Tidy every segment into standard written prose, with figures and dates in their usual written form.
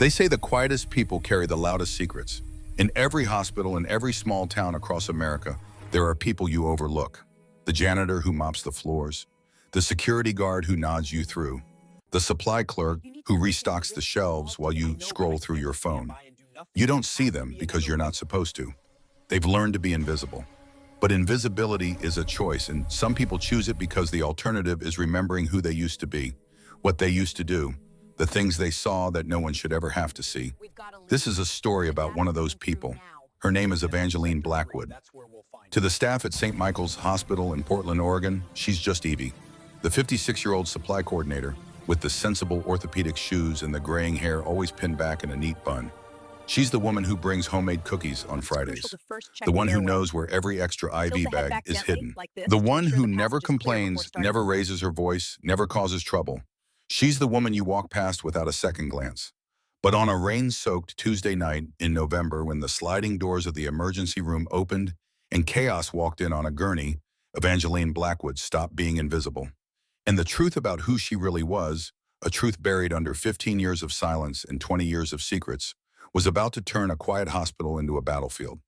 They say the quietest people carry the loudest secrets. In every hospital in every small town across America, there are people you overlook. The janitor who mops the floors, the security guard who nods you through, the supply clerk who restocks the shelves while you scroll through your phone. You don't see them because you're not supposed to. They've learned to be invisible. But invisibility is a choice, and some people choose it because the alternative is remembering who they used to be, what they used to do, the things they saw that no one should ever have to see. This is a story about one of those people. Her name is Evangeline Blackwood. To the staff at St. Michael's Hospital in Portland, Oregon, she's just Evie, the 56-year-old supply coordinator with the sensible orthopedic shoes and the graying hair always pinned back in a neat bun. She's the woman who brings homemade cookies on Fridays, the one who knows where every extra IV bag is hidden, the one who never complains, never raises her voice, never causes trouble. She's the woman you walk past without a second glance. But on a rain-soaked Tuesday night in November, when the sliding doors of the emergency room opened and chaos walked in on a gurney, Evangeline Blackwood stopped being invisible. And the truth about who she really was, a truth buried under 15 years of silence and 20 years of secrets, was about to turn a quiet hospital into a battlefield.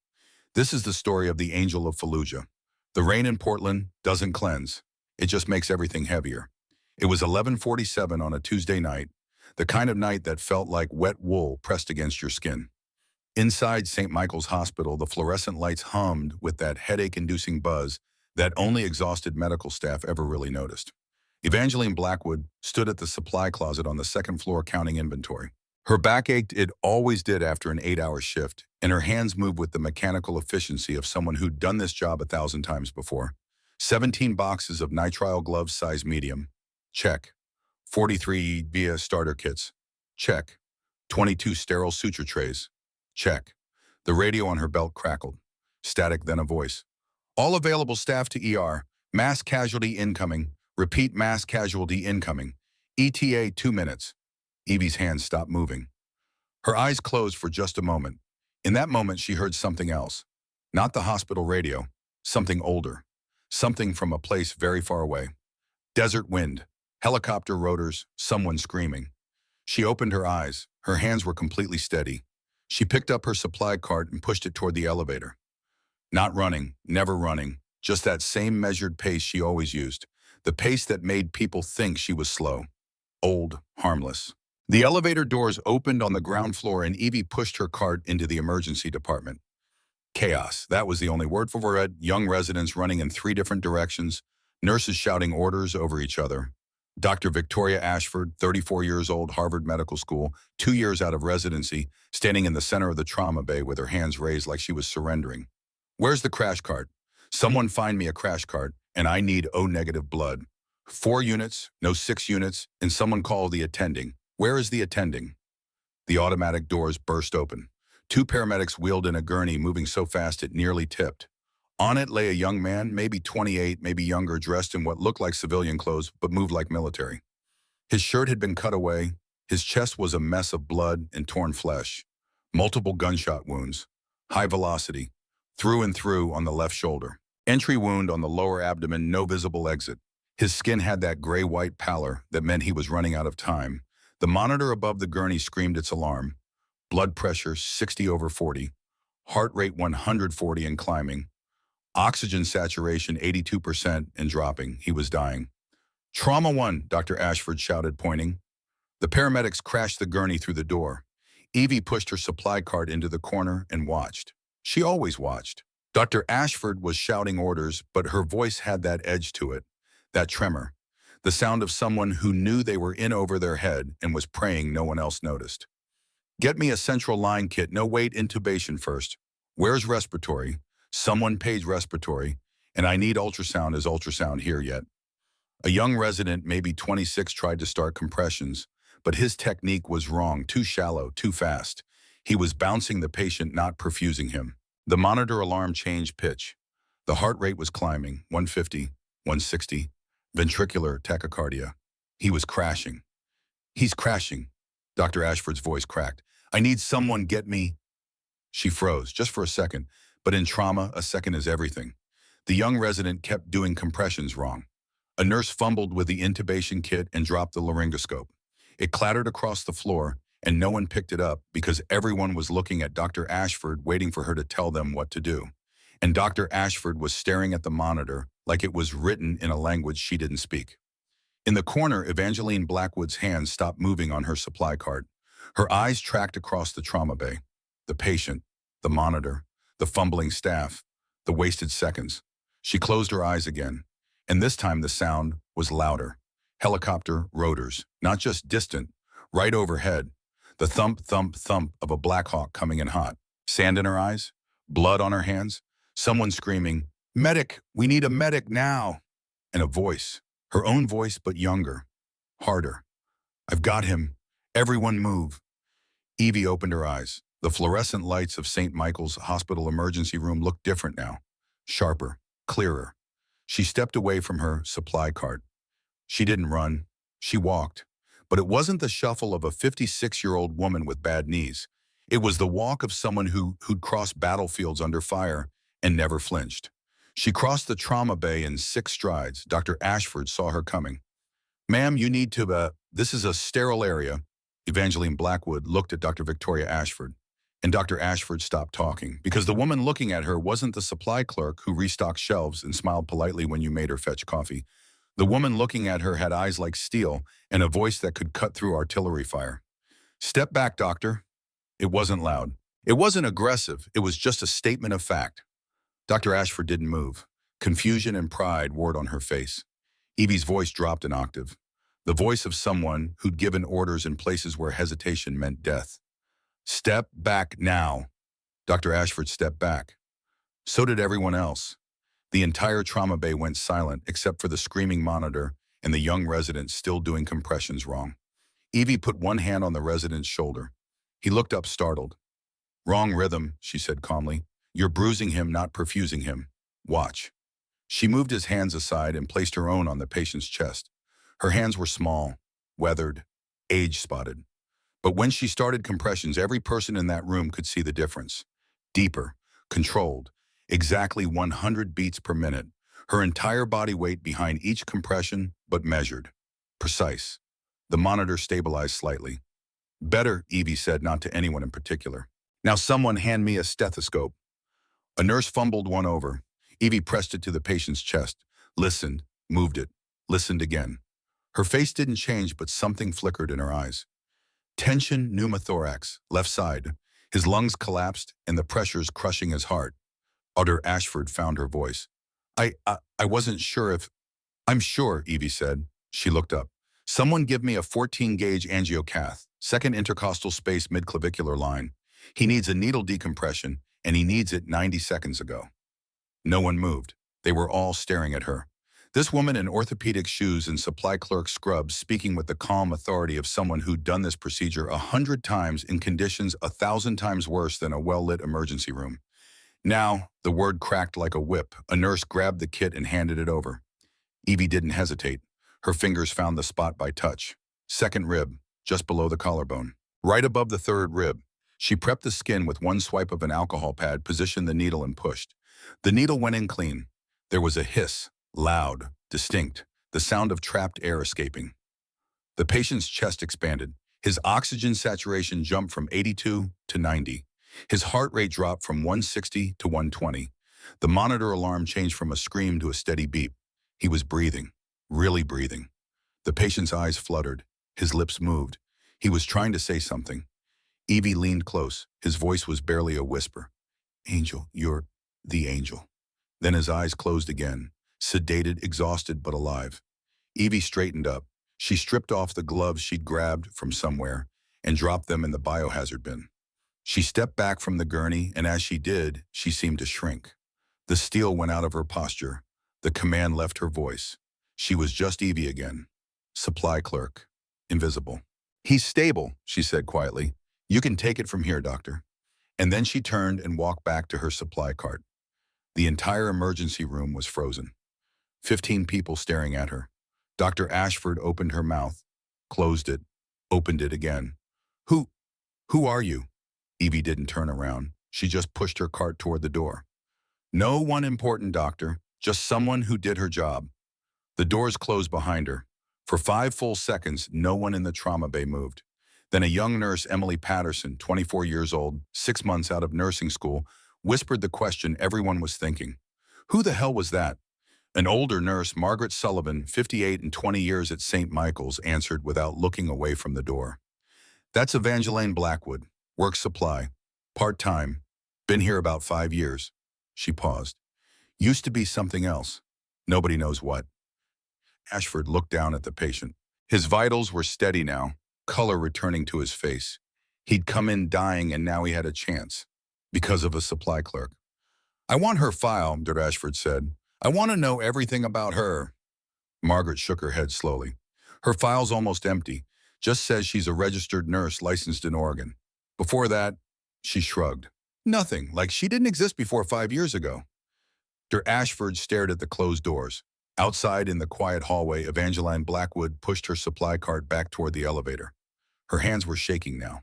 This is the story of the Angel of Fallujah. The rain in Portland doesn't cleanse. It just makes everything heavier. It was 11:47 on a Tuesday night, the kind of night that felt like wet wool pressed against your skin. Inside St. Michael's Hospital, the fluorescent lights hummed with that headache-inducing buzz that only exhausted medical staff ever really noticed. Evangeline Blackwood stood at the supply closet on the second floor counting inventory. Her back ached, it always did after an 8-hour shift, and her hands moved with the mechanical efficiency of someone who'd done this job 1,000 times before. 17 boxes of nitrile gloves size medium. Check. 43 VIA starter kits. Check. 22 sterile suture trays. Check. The radio on her belt crackled. Static, then a voice. All available staff to ER. Mass casualty incoming. Repeat, mass casualty incoming. ETA 2 minutes. Evie's hands stopped moving. Her eyes closed for just a moment. In that moment, she heard something else. Not the hospital radio. Something older. Something from a place very far away. Desert wind. Helicopter rotors. Someone screaming. She opened her eyes. Her hands were completely steady. She picked up her supply cart and pushed it toward the elevator. Not running. Never running. Just that same measured pace she always used. The pace that made people think she was slow. Old. Harmless. The elevator doors opened on the ground floor and Evie pushed her cart into the emergency department. Chaos. That was the only word for it. Young residents running in 3 different directions. Nurses shouting orders over each other. Dr. Victoria Ashford, 34 years old, Harvard Medical School, 2 years out of residency, standing in the center of the trauma bay with her hands raised like she was surrendering. Where's the crash cart? Someone find me a crash cart, and I need O-negative blood. 4 units, no 6 units, and someone call the attending. Where is the attending? The automatic doors burst open. 2 paramedics wheeled in a gurney moving so fast it nearly tipped. On it lay a young man, maybe 28, maybe younger, dressed in what looked like civilian clothes but moved like military. His shirt had been cut away. His chest was a mess of blood and torn flesh. Multiple gunshot wounds. High velocity. Through and through on the left shoulder. Entry wound on the lower abdomen, no visible exit. His skin had that gray-white pallor that meant he was running out of time. The monitor above the gurney screamed its alarm. Blood pressure 60/40. Heart rate 140 and climbing. Oxygen saturation 82% and dropping. He was dying. Trauma 1, Dr. Ashford shouted, pointing. The paramedics crashed the gurney through the door. Evie pushed her supply cart into the corner and watched. She always watched. Dr. Ashford was shouting orders, but her voice had that edge to it, that tremor, the sound of someone who knew they were in over their head and was praying no one else noticed. Get me a central line kit, no wait, intubation first. Where's respiratory? Someone page respiratory, and I need ultrasound. Is ultrasound here yet? A young resident, maybe 26, tried to start compressions, but his technique was wrong, too shallow, too fast. He was bouncing the patient, not perfusing him. The monitor alarm changed pitch. The heart rate was climbing, 150, 160, ventricular tachycardia. He was crashing. He's crashing. Dr. Ashford's voice cracked. I need someone, get me. She froze, just for a second, but in trauma, a second is everything. The young resident kept doing compressions wrong. A nurse fumbled with the intubation kit and dropped the laryngoscope. It clattered across the floor, and no one picked it up because everyone was looking at Dr. Ashford, waiting for her to tell them what to do. And Dr. Ashford was staring at the monitor like it was written in a language she didn't speak. In the corner, Evangeline Blackwood's hands stopped moving on her supply cart. Her eyes tracked across the trauma bay. The patient, the monitor, the fumbling staff, the wasted seconds. She closed her eyes again, and this time the sound was louder. Helicopter rotors, not just distant, right overhead. The thump, thump, thump of a Black Hawk coming in hot. Sand in her eyes, blood on her hands, someone screaming, "Medic, we need a medic now!" And a voice, her own voice but younger, harder. "I've got him. Everyone move." Evie opened her eyes. The fluorescent lights of St. Michael's Hospital emergency room looked different now, sharper, clearer. She stepped away from her supply cart. She didn't run. She walked. But it wasn't the shuffle of a 56-year-old woman with bad knees. It was the walk of someone who'd crossed battlefields under fire and never flinched. She crossed the trauma bay in 6 strides. Dr. Ashford saw her coming. "Ma'am, you need to, this is a sterile area." Evangeline Blackwood looked at Dr. Victoria Ashford, and Dr. Ashford stopped talking because the woman looking at her wasn't the supply clerk who restocked shelves and smiled politely when you made her fetch coffee. The woman looking at her had eyes like steel and a voice that could cut through artillery fire. "Step back, doctor." It wasn't loud. It wasn't aggressive. It was just a statement of fact. Dr. Ashford didn't move. Confusion and pride warred on her face. Evie's voice dropped an octave. The voice of someone who'd given orders in places where hesitation meant death. "Step back now." Dr. Ashford stepped back. So did everyone else. The entire trauma bay went silent except for the screaming monitor and the young resident still doing compressions wrong. Evie put one hand on the resident's shoulder. He looked up startled. "Wrong rhythm," she said calmly. "You're bruising him, not perfusing him. Watch." She moved his hands aside and placed her own on the patient's chest. Her hands were small, weathered, age-spotted. But when she started compressions, every person in that room could see the difference. Deeper, controlled, exactly 100 beats per minute. Her entire body weight behind each compression, but measured. Precise. The monitor stabilized slightly. "Better," Evie said, not to anyone in particular. "Now someone hand me a stethoscope." A nurse fumbled one over. Evie pressed it to the patient's chest, listened, moved it, listened again. Her face didn't change, but something flickered in her eyes. Tension, pneumothorax, left side. His lungs collapsed and the pressures crushing his heart. Dr. Ashford found her voice. I wasn't sure if..." "I'm sure," Evie said. She looked up. "Someone give me a 14-gauge angiocath, second intercostal space midclavicular line. He needs a needle decompression, and he needs it 90 seconds ago." No one moved. They were all staring at her. This woman in orthopedic shoes and supply clerk scrubs speaking with the calm authority of someone who'd done this procedure 100 times in conditions 1,000 times worse than a well-lit emergency room. Now, the word cracked like a whip. A nurse grabbed the kit and handed it over. Evie didn't hesitate. Her fingers found the spot by touch. Second rib, just below the collarbone. Right above the third rib. She prepped the skin with one swipe of an alcohol pad, positioned the needle and pushed. The needle went in clean. There was a hiss, loud, distinct, the sound of trapped air escaping. The patient's chest expanded. His oxygen saturation jumped from 82 to 90. His heart rate dropped from 160 to 120. The monitor alarm changed from a scream to a steady beep. He was breathing, really breathing. The patient's eyes fluttered. His lips moved. He was trying to say something. Evie leaned close. His voice was barely a whisper. "Angel, you're the angel." Then his eyes closed again, sedated, exhausted, but alive. Evie straightened up. She stripped off the gloves she'd grabbed from somewhere and dropped them in the biohazard bin. She stepped back from the gurney, and as she did, she seemed to shrink. The steel went out of her posture. The command left her voice. She was just Evie again. Supply clerk. Invisible. "He's stable," she said quietly. "You can take it from here, doctor." And then she turned and walked back to her supply cart. The entire emergency room was frozen. 15 people staring at her. Dr. Ashford opened her mouth, closed it, opened it again. Who are you?" Evie didn't turn around. She just pushed her cart toward the door. "No one important, doctor. Just someone who did her job." The doors closed behind her. For 5 full seconds, no one in the trauma bay moved. Then a young nurse, Emily Patterson, 24 years old, 6 months out of nursing school, whispered the question everyone was thinking. Who the hell was that? An older nurse, Margaret Sullivan, 58 and 20 years at St. Michael's, answered without looking away from the door. That's Evangeline Blackwood, work supply, part-time, been here about 5 years. She paused. Used to be something else. Nobody knows what. Ashford looked down at the patient. His vitals were steady now, color returning to his face. He'd come in dying and now he had a chance. Because of a supply clerk. I want her file, Dr. Ashford said. I want to know everything about her. Margaret shook her head slowly. Her file's almost empty. Just says she's a registered nurse licensed in Oregon. Before that, she shrugged. Nothing, like she didn't exist before 5 years ago. Dr. Ashford stared at the closed doors. Outside in the quiet hallway, Evangeline Blackwood pushed her supply cart back toward the elevator. Her hands were shaking now.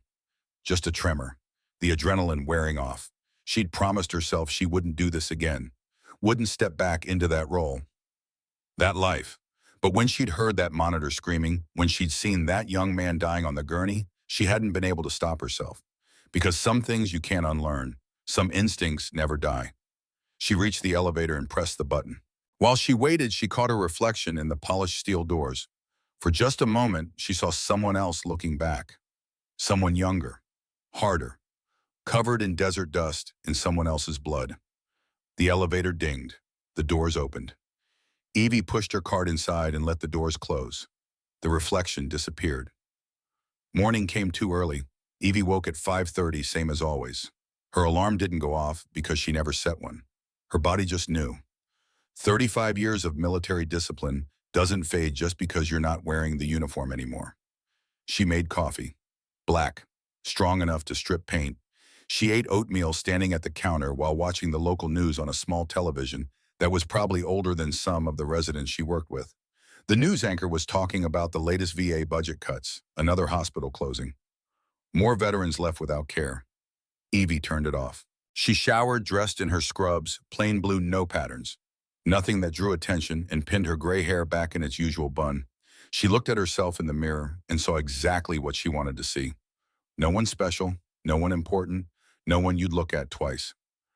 Just a tremor. The adrenaline wearing off. She'd promised herself she wouldn't do this again. Wouldn't step back into that role. That life. But when she'd heard that monitor screaming, when she'd seen that young man dying on the gurney, she hadn't been able to stop herself. Because some things you can't unlearn. Some instincts never die. She reached the elevator and pressed the button. While she waited, she caught her reflection in the polished steel doors. For just a moment, she saw someone else looking back. Someone younger, harder, covered in desert dust in someone else's blood. The elevator dinged. The doors opened. Evie pushed her cart inside and let the doors close. The reflection disappeared. Morning came too early. Evie woke at 5:30, same as always. Her alarm didn't go off because she never set one. Her body just knew. 35 years of military discipline doesn't fade just because you're not wearing the uniform anymore. She made coffee. Black, strong enough to strip paint. She ate oatmeal standing at the counter while watching the local news on a small television that was probably older than some of the residents she worked with. The news anchor was talking about the latest VA budget cuts, another hospital closing. More veterans left without care. Evie turned it off. She showered, dressed in her scrubs, plain blue, no patterns. Nothing that drew attention, and pinned her gray hair back in its usual bun. She looked at herself in the mirror and saw exactly what she wanted to see. No one special, no one important, no one you'd look at twice.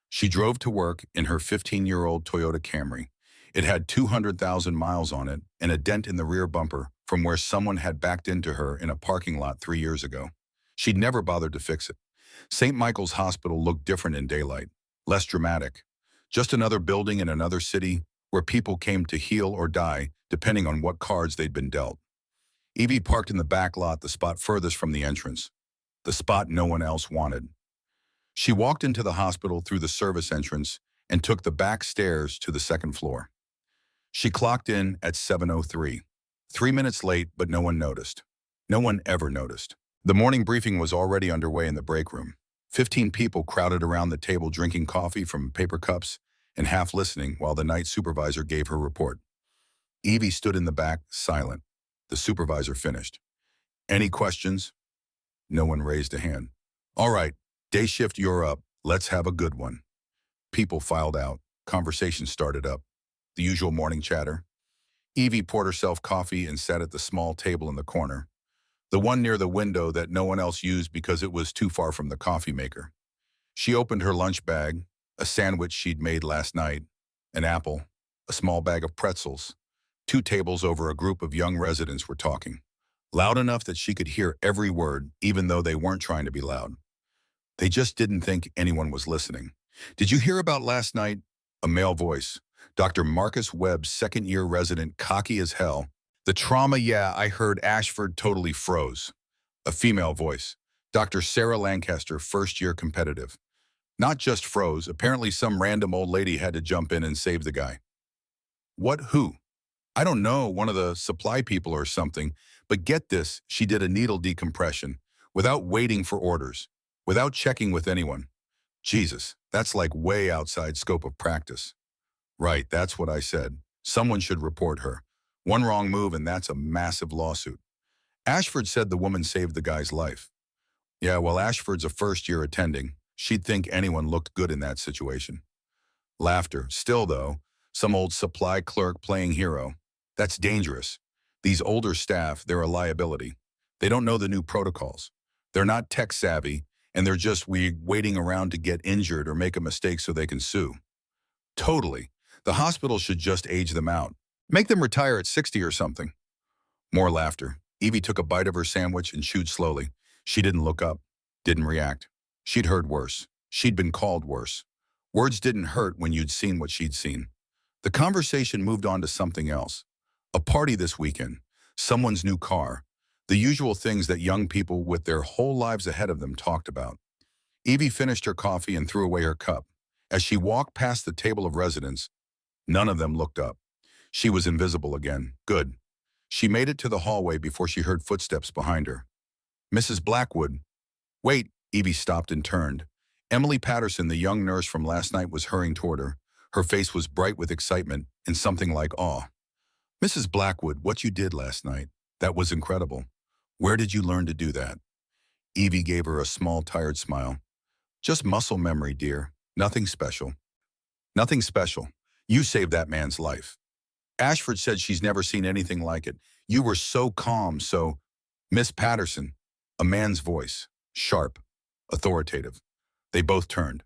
She drove to work in her 15-year-old Toyota Camry. It had 200,000 miles on it and a dent in the rear bumper from where someone had backed into her in a parking lot 3 years ago. She'd never bothered to fix it. St. Michael's Hospital looked different in daylight, less dramatic. Just another building in another city where people came to heal or die, depending on what cards they'd been dealt. Evie parked in the back lot, the spot furthest from the entrance, the spot no one else wanted. She walked into the hospital through the service entrance and took the back stairs to the second floor. She clocked in at 7:03. 3 minutes late, but no one noticed. No one ever noticed. The morning briefing was already underway in the break room. 15 people crowded around the table drinking coffee from paper cups and half listening while the night supervisor gave her report. Evie stood in the back, silent. The supervisor finished. Any questions? No one raised a hand. All right, day shift, you're up. Let's have a good one. People filed out. Conversation started up. The usual morning chatter. Evie poured herself coffee and sat at the small table in the corner, the one near the window that no one else used because it was too far from the coffee maker. She opened her lunch bag, a sandwich she'd made last night, an apple, a small bag of pretzels. 2 tables over, a group of young residents were talking, loud enough that she could hear every word, even though they weren't trying to be loud. They just didn't think anyone was listening. Did you hear about last night? A male voice. Dr. Marcus Webb's second-year resident, cocky as hell. The trauma, yeah, I heard. Ashford totally froze. A female voice. Dr. Sarah Lancaster, first-year competitive. Not just froze, apparently some random old lady had to jump in and save the guy. What, who? I don't know, one of the supply people or something, but get this, she did a needle decompression, without waiting for orders, without checking with anyone. Jesus, that's like way outside scope of practice. Right, that's what I said. Someone should report her. One wrong move and that's a massive lawsuit. Ashford said the woman saved the guy's life. Yeah, well, Ashford's a first-year attending. She'd think anyone looked good in that situation. Laughter. Still, though, some old supply clerk playing hero. That's dangerous. These older staff, they're a liability. They don't know the new protocols. They're not tech savvy, and they're just waiting around to get injured or make a mistake so they can sue. Totally. The hospital should just age them out. Make them retire at 60 or something. More laughter. Evie took a bite of her sandwich and chewed slowly. She didn't look up, didn't react. She'd heard worse. She'd been called worse. Words didn't hurt when you'd seen what she'd seen. The conversation moved on to something else. A party this weekend, someone's new car, the usual things that young people with their whole lives ahead of them talked about. Evie finished her coffee and threw away her cup. As she walked past the table of residents, none of them looked up. She was invisible again. Good. She made it to the hallway before she heard footsteps behind her. Mrs. Blackwood. Wait, Evie stopped and turned. Emily Patterson, the young nurse from last night, was hurrying toward her. Her face was bright with excitement and something like awe. Mrs. Blackwood, what you did last night, that was incredible. Where did you learn to do that? Evie gave her a small, tired smile. Just muscle memory, dear. Nothing special. Nothing special. You saved that man's life. Ashford said she's never seen anything like it. You were so calm, so... Miss Patterson, a man's voice, sharp, authoritative. They both turned.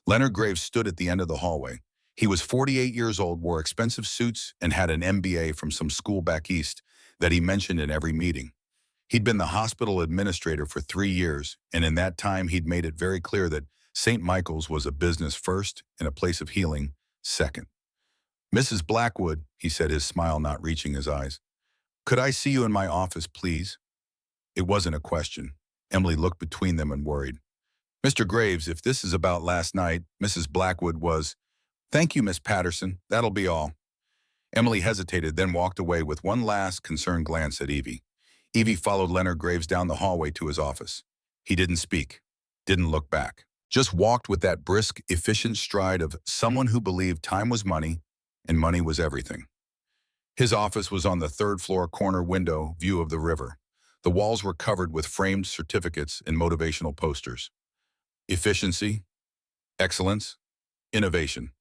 Leonard Graves stood at the end of the hallway. He was 48 years old, wore expensive suits, and had an MBA from some school back east that he mentioned in every meeting. He'd been the hospital administrator for 3 years, and in that time he'd made it very clear that St. Michael's was a business first and a place of healing second. Mrs. Blackwood, he said, his smile not reaching his eyes. Could I see you in my office, please? It wasn't a question. Emily looked between them and worried. Mr. Graves, if this is about last night, Mrs. Blackwood was, Thank you, Miss Patterson. That'll be all. Emily hesitated, then walked away with one last concerned glance at Evie. Evie followed Leonard Graves down the hallway to his office. He didn't speak, didn't look back, just walked with that brisk, efficient stride of someone who believed time was money and money was everything. His office was on the third-floor corner window view of the river. The walls were covered with framed certificates and motivational posters. Efficiency, excellence, innovation.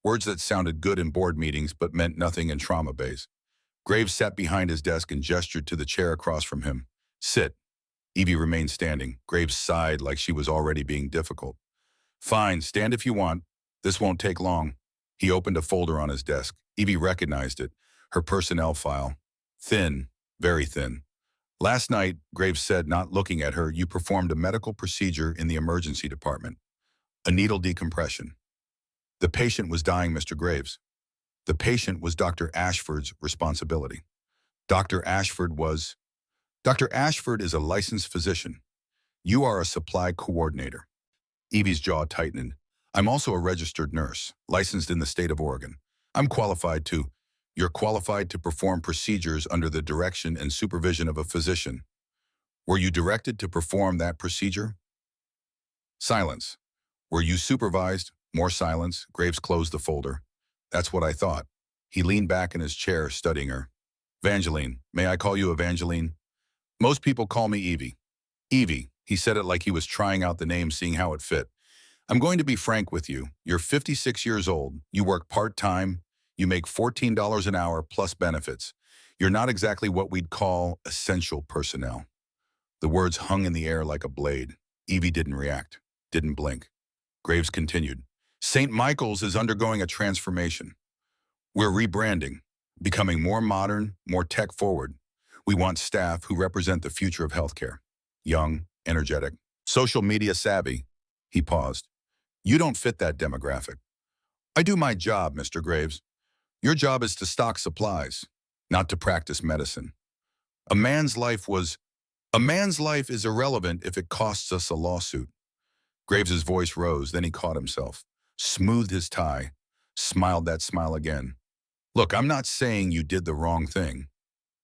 Words that sounded good in board meetings but meant nothing in trauma bays. Graves sat behind his desk and gestured to the chair across from him. Sit. Evie remained standing. Graves sighed like she was already being difficult. Fine, stand if you want. This won't take long. He opened a folder on his desk. Evie recognized it. Her personnel file. Thin, very thin. Last night, Graves said, not looking at her, you performed a medical procedure in the emergency department. A needle decompression. The patient was dying, Mr. Graves. The patient was Dr. Ashford's responsibility. Dr. Ashford was... Dr. Ashford is a licensed physician. You are a supply coordinator. Evie's jaw tightened. I'm also a registered nurse, licensed in the state of Oregon. I'm qualified to... You're qualified to perform procedures under the direction and supervision of a physician. Were you directed to perform that procedure? Silence. Were you supervised? More silence. Graves closed the folder. That's what I thought. He leaned back in his chair, studying her. Evangeline. May I call you Evangeline? Most people call me Evie. Evie. He said it like he was trying out the name, seeing how it fit. I'm going to be frank with you. You're 56 years old. You work part-time. You make $14 an hour plus benefits. You're not exactly what we'd call essential personnel. The words hung in the air like a blade. Evie didn't react, didn't blink. Graves continued. St. Michael's is undergoing a transformation. We're rebranding, becoming more modern, more tech-forward. We want staff who represent the future of healthcare. Young, energetic, social media savvy. He paused. You don't fit that demographic. I do my job, Mr. Graves. Your job is to stock supplies, not to practice medicine. A man's life is irrelevant if it costs us a lawsuit. Graves's voice rose, then he caught himself, smoothed his tie, smiled that smile again. Look, I'm not saying you did the wrong thing.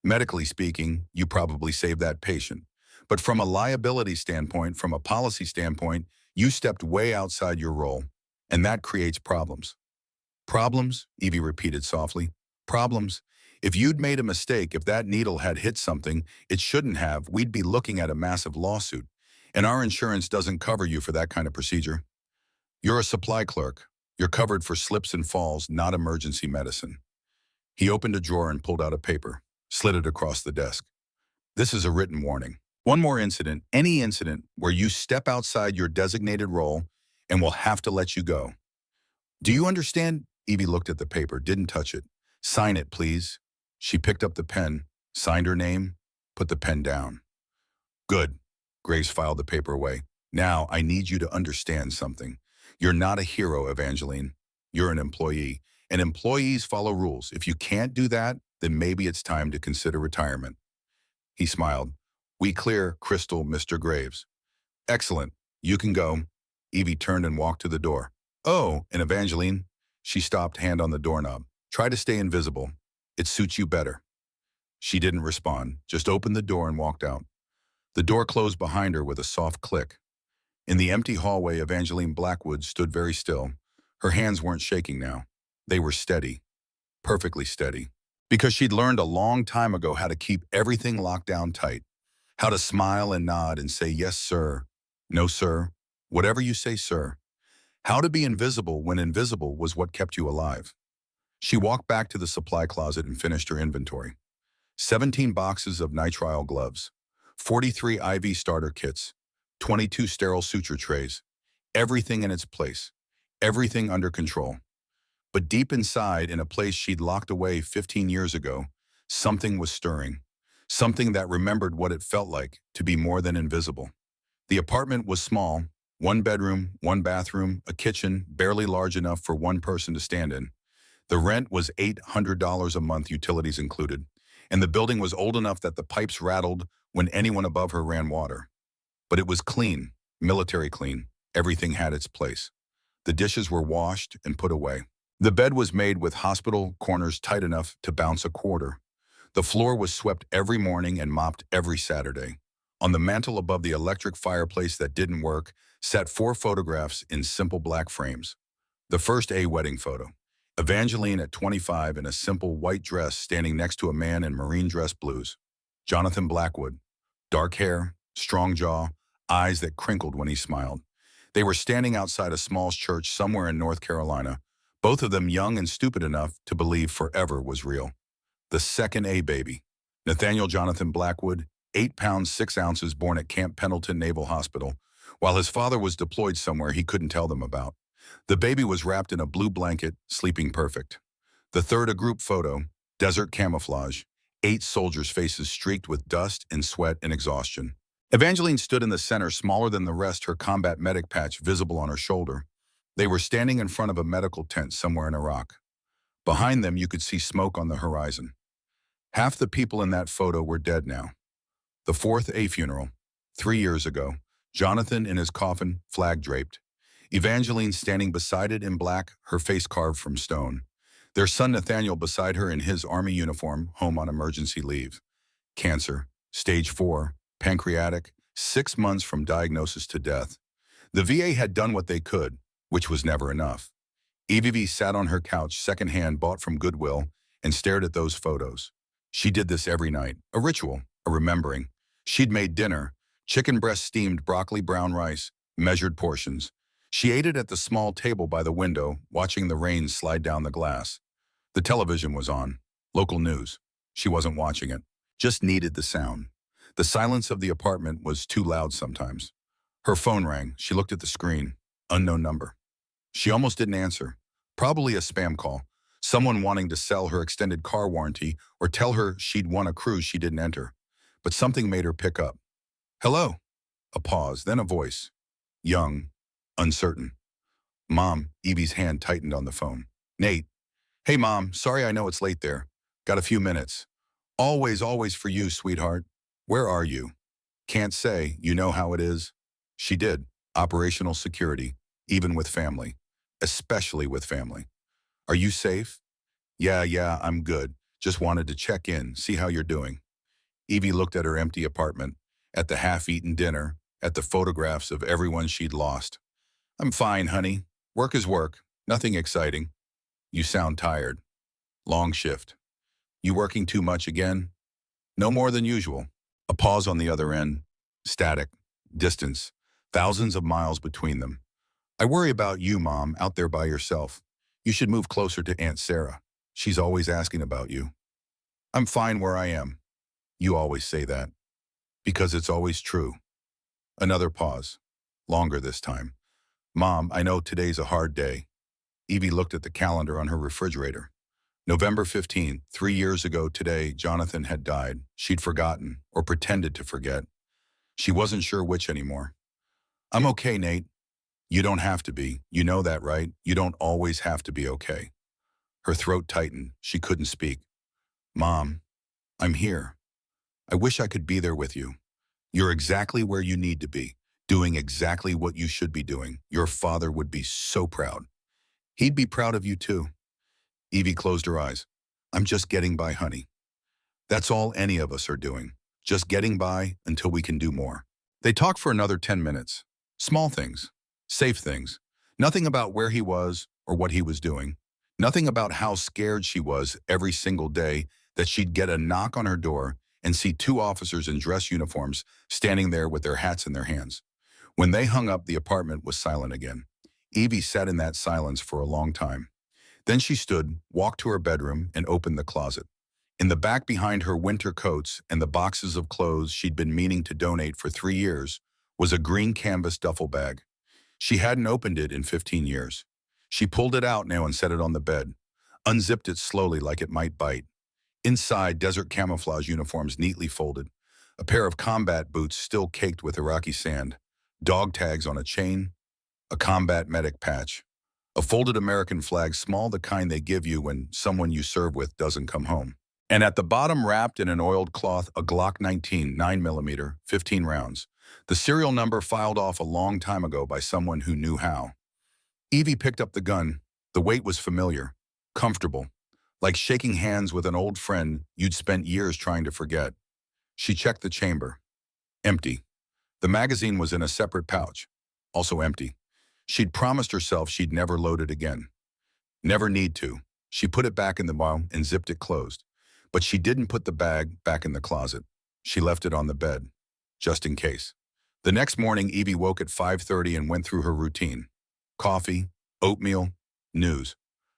Medically speaking, you probably saved that patient. But from a liability standpoint, from a policy standpoint, you stepped way outside your role, and that creates problems. Problems? Evie repeated softly. Problems? If you'd made a mistake, if that needle had hit something it shouldn't have, we'd be looking at a massive lawsuit. And our insurance doesn't cover you for that kind of procedure. You're a supply clerk. You're covered for slips and falls, not emergency medicine. He opened a drawer and pulled out a paper, slid it across the desk. This is a written warning. One more incident, any incident where you step outside your designated role and we'll have to let you go. Do you understand? Evie looked at the paper, didn't touch it. Sign it, please. She picked up the pen, signed her name, put the pen down. Good. Grace filed the paper away. Now, I need you to understand something. You're not a hero, Evangeline. You're an employee. And employees follow rules. If you can't do that, then maybe it's time to consider retirement. He smiled. We clear, Crystal, Mr. Graves. Excellent. You can go. Evie turned and walked to the door. Oh, and Evangeline. She stopped, hand on the doorknob. Try to stay invisible. It suits you better. She didn't respond, just opened the door and walked out. The door closed behind her with a soft click. In the empty hallway, Evangeline Blackwood stood very still. Her hands weren't shaking now. They were steady, perfectly steady. Because she'd learned a long time ago how to keep everything locked down tight. How to smile and nod and say, yes, sir. No, sir. Whatever you say, sir. How to be invisible when invisible was what kept you alive. She walked back to the supply closet and finished her inventory. 17 boxes of nitrile gloves, 43 IV starter kits, 22 sterile suture trays, everything in its place, everything under control. But deep inside, in a place she'd locked away 15 years ago, something was stirring, something that remembered what it felt like to be more than invisible. The apartment was small, one bedroom, one bathroom, a kitchen, barely large enough for one person to stand in. The rent was $800 a month, utilities included, and the building was old enough that the pipes rattled when anyone above her ran water. But it was clean, military clean. Everything had its place. The dishes were washed and put away. The bed was made with hospital corners tight enough to bounce a quarter. The floor was swept every morning and mopped every Saturday. On the mantel above the electric fireplace that didn't work sat 4 photographs in simple black frames. The first, a wedding photo. Evangeline at 25 in a simple white dress standing next to a man in marine dress blues. Jonathan Blackwood. Dark hair, strong jaw, eyes that crinkled when he smiled. They were standing outside a small church somewhere in North Carolina, both of them young and stupid enough to believe forever was real. The second, a baby. Nathaniel Jonathan Blackwood, 8 pounds 6 ounces, born at Camp Pendleton Naval Hospital, while his father was deployed somewhere he couldn't tell them about. The baby was wrapped in a blue blanket, sleeping perfect. The third, a group photo, desert camouflage, 8 soldiers' faces streaked with dust and sweat and exhaustion. Evangeline stood in the center, smaller than the rest, her combat medic patch visible on her shoulder. They were standing in front of a medical tent somewhere in Iraq. Behind them, you could see smoke on the horizon. Half the people in that photo were dead now. The fourth, a funeral. 3 years ago, Jonathan in his coffin, flag draped. Evangeline standing beside it in black, her face carved from stone. Their son Nathaniel beside her in his army uniform, home on emergency leave. Cancer, stage 4, pancreatic, 6 months from diagnosis to death. The VA had done what they could, which was never enough. Evie sat on her couch, secondhand bought from Goodwill, and stared at those photos. She did this every night, a ritual, a remembering. She'd made dinner, chicken breast steamed, broccoli, brown rice, measured portions. She ate it at the small table by the window, watching the rain slide down the glass. The television was on. Local news. She wasn't watching it. Just needed the sound. The silence of the apartment was too loud sometimes. Her phone rang. She looked at the screen. Unknown number. She almost didn't answer. Probably a spam call. Someone wanting to sell her extended car warranty or tell her she'd won a cruise she didn't enter. But something made her pick up. Hello. A pause, then a voice. Young. Uncertain. Mom, Evie's hand tightened on the phone. Nate. Hey, Mom, sorry I know it's late there. Got a few minutes. Always for you, sweetheart. Where are you? Can't say, you know how it is. She did. Operational security, even with family. Especially with family. Are you safe? Yeah, I'm good. Just wanted to check in, see how you're doing. Evie looked at her empty apartment, at the half-eaten dinner, at the photographs of everyone she'd lost. I'm fine, honey. Work is work. Nothing exciting. You sound tired. Long shift. You working too much again? No more than usual. A pause on the other end. Static. Distance. Thousands of miles between them. I worry about you, Mom, out there by yourself. You should move closer to Aunt Sarah. She's always asking about you. I'm fine where I am. You always say that. Because it's always true. Another pause. Longer this time. Mom, I know today's a hard day. Evie looked at the calendar on her refrigerator. November 15th, 3 years ago today, Jonathan had died. She'd forgotten, or pretended to forget. She wasn't sure which anymore. I'm okay, Nate. You don't have to be. You know that, right? You don't always have to be okay. Her throat tightened. She couldn't speak. Mom, I'm here. I wish I could be there with you. You're exactly where you need to be, doing exactly what you should be doing. Your father would be so proud. He'd be proud of you too. Evie closed her eyes. I'm just getting by, honey. That's all any of us are doing. Just getting by until we can do more. They talked for another 10 minutes. Small things. Safe things. Nothing about where he was or what he was doing. Nothing about how scared she was every single day that she'd get a knock on her door and see two officers in dress uniforms standing there with their hats in their hands. When they hung up, the apartment was silent again. Evie sat in that silence for a long time. Then she stood, walked to her bedroom, and opened the closet. In the back behind her winter coats and the boxes of clothes she'd been meaning to donate for 3 years was a green canvas duffel bag. She hadn't opened it in 15 years. She pulled it out now and set it on the bed, unzipped it slowly like it might bite. Inside, desert camouflage uniforms neatly folded, a pair of combat boots still caked with Iraqi sand, dog tags on a chain, a combat medic patch, a folded American flag, small, the kind they give you when someone you serve with doesn't come home. And at the bottom, wrapped in an oiled cloth, a Glock 19 9mm, 15 rounds. The serial number filed off a long time ago by someone who knew how. Evie picked up the gun. The weight was familiar, comfortable, like shaking hands with an old friend you'd spent years trying to forget. She checked the chamber. Empty. The magazine was in a separate pouch, also empty. She'd promised herself she'd never load it again. Never need to. She put it back in the bowl and zipped it closed. But she didn't put the bag back in the closet. She left it on the bed, just in case. The next morning, Evie woke at 5:30 and went through her routine. Coffee, oatmeal, news.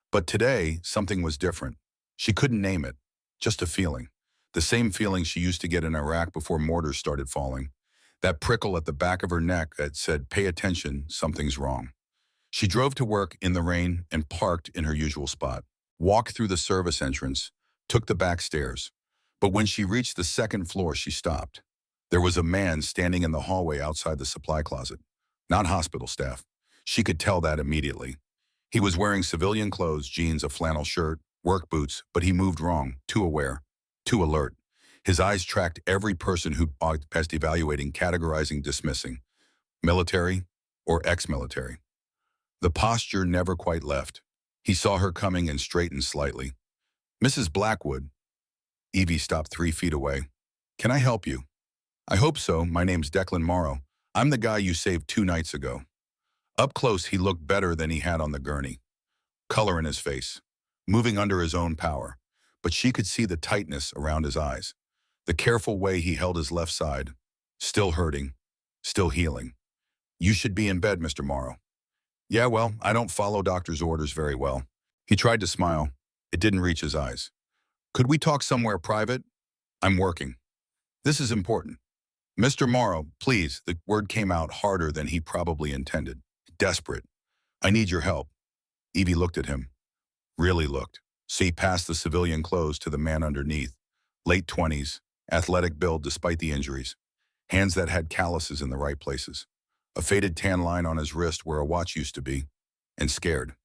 But today, something was different. She couldn't name it, just a feeling. The same feeling she used to get in Iraq before mortars started falling. That prickle at the back of her neck that said, pay attention, something's wrong. She drove to work in the rain and parked in her usual spot. Walked through the service entrance, took the back stairs. But when she reached the second floor, she stopped. There was a man standing in the hallway outside the supply closet. Not hospital staff. She could tell that immediately. He was wearing civilian clothes, jeans, a flannel shirt, work boots, but he moved wrong, too aware, too alert. His eyes tracked every person who walked past, evaluating, categorizing, dismissing. Military or ex-military. The posture never quite left. He saw her coming and straightened slightly. Mrs. Blackwood. Evie stopped 3 feet away. Can I help you? I hope so. My name's Declan Morrow. I'm the guy you saved 2 nights ago. Up close, he looked better than he had on the gurney. Color in his face, moving under his own power. But she could see the tightness around his eyes. The careful way he held his left side. Still hurting, still healing. You should be in bed, Mr. Morrow. Yeah, well, I don't follow doctor's orders very well. He tried to smile. It didn't reach his eyes. Could we talk somewhere private? I'm working. This is important. Mr. Morrow, please. The word came out harder than he probably intended. Desperate. I need your help. Evie looked at him. Really looked. See past the civilian clothes to the man underneath. Late 20s, athletic build despite the injuries. Hands that had calluses in the right places. A faded tan line on his wrist where a watch used to be. And scared.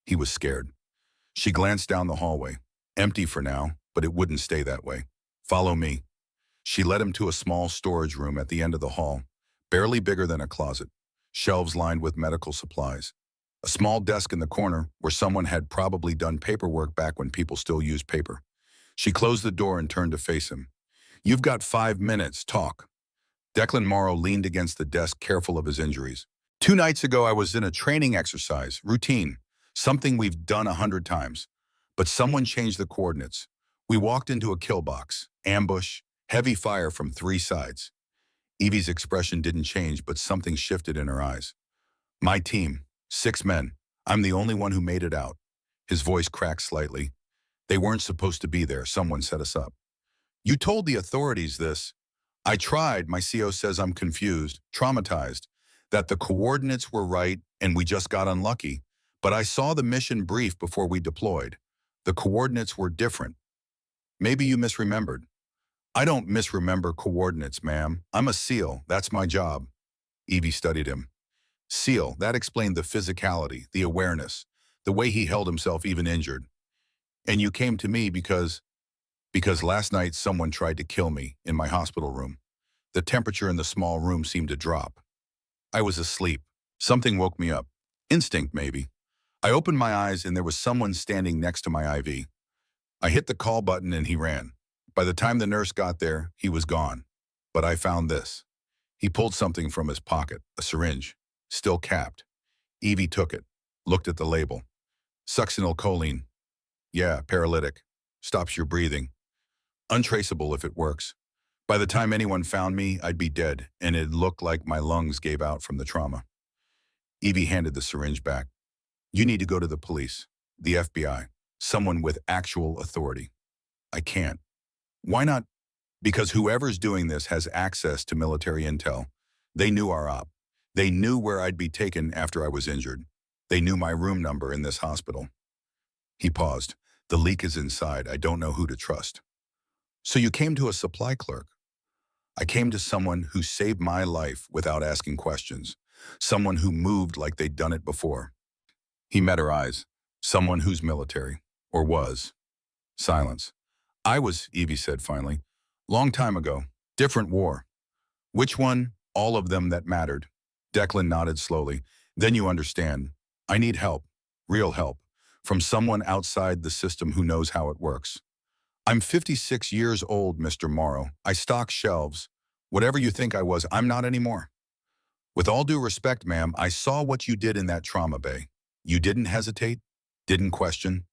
He was scared. She glanced down the hallway. Empty for now, but it wouldn't stay that way. Follow me. She led him to a small storage room at the end of the hall, barely bigger than a closet. Shelves lined with medical supplies. A small desk in the corner where someone had probably done paperwork back when people still used paper. She closed the door and turned to face him. You've got 5 minutes, talk. Declan Morrow leaned against the desk, careful of his injuries. 2 nights ago, I was in a training exercise, routine, something we've done 100 times. But someone changed the coordinates. We walked into a kill box, ambush, heavy fire from 3 sides. Evie's expression didn't change, but something shifted in her eyes. My team, 6 men. I'm the only one who made it out. His voice cracked slightly. They weren't supposed to be there. Someone set us up. You told the authorities this. I tried. My CO says I'm confused, traumatized, that the coordinates were right and we just got unlucky. But I saw the mission brief before we deployed. The coordinates were different. Maybe you misremembered. I don't misremember coordinates, ma'am. I'm a SEAL. That's my job. Evie studied him. SEAL, that explained the physicality, the awareness, the way he held himself even injured. And you came to me because last night someone tried to kill me in my hospital room. The temperature in the small room seemed to drop. I was asleep. Something woke me up. Instinct, maybe. I opened my eyes and there was someone standing next to my IV. I hit the call button and he ran. By the time the nurse got there, he was gone. But I found this. He pulled something from his pocket, a syringe, still capped. Evie took it, looked at the label. Succinylcholine. Yeah, paralytic. Stops your breathing. Untraceable if it works. By the time anyone found me, I'd be dead, and it looked like my lungs gave out from the trauma. Evie handed the syringe back. You need to go to the police, the FBI, someone with actual authority. I can't. Why not? Because whoever's doing this has access to military intel. They knew our op. They knew where I'd be taken after I was injured. They knew my room number in this hospital. He paused. The leak is inside. I don't know who to trust. So you came to a supply clerk. I came to someone who saved my life without asking questions. Someone who moved like they'd done it before. He met her eyes. Someone who's military. Or was. Silence. I was, Evie said finally. Long time ago. Different war. Which one? All of them that mattered. Declan nodded slowly. Then you understand. I need help. Real help. From someone outside the system who knows how it works. I'm 56 years old, Mr. Morrow. I stock shelves. Whatever you think I was, I'm not anymore. With all due respect, ma'am, I saw what you did in that trauma bay. You didn't hesitate, didn't question.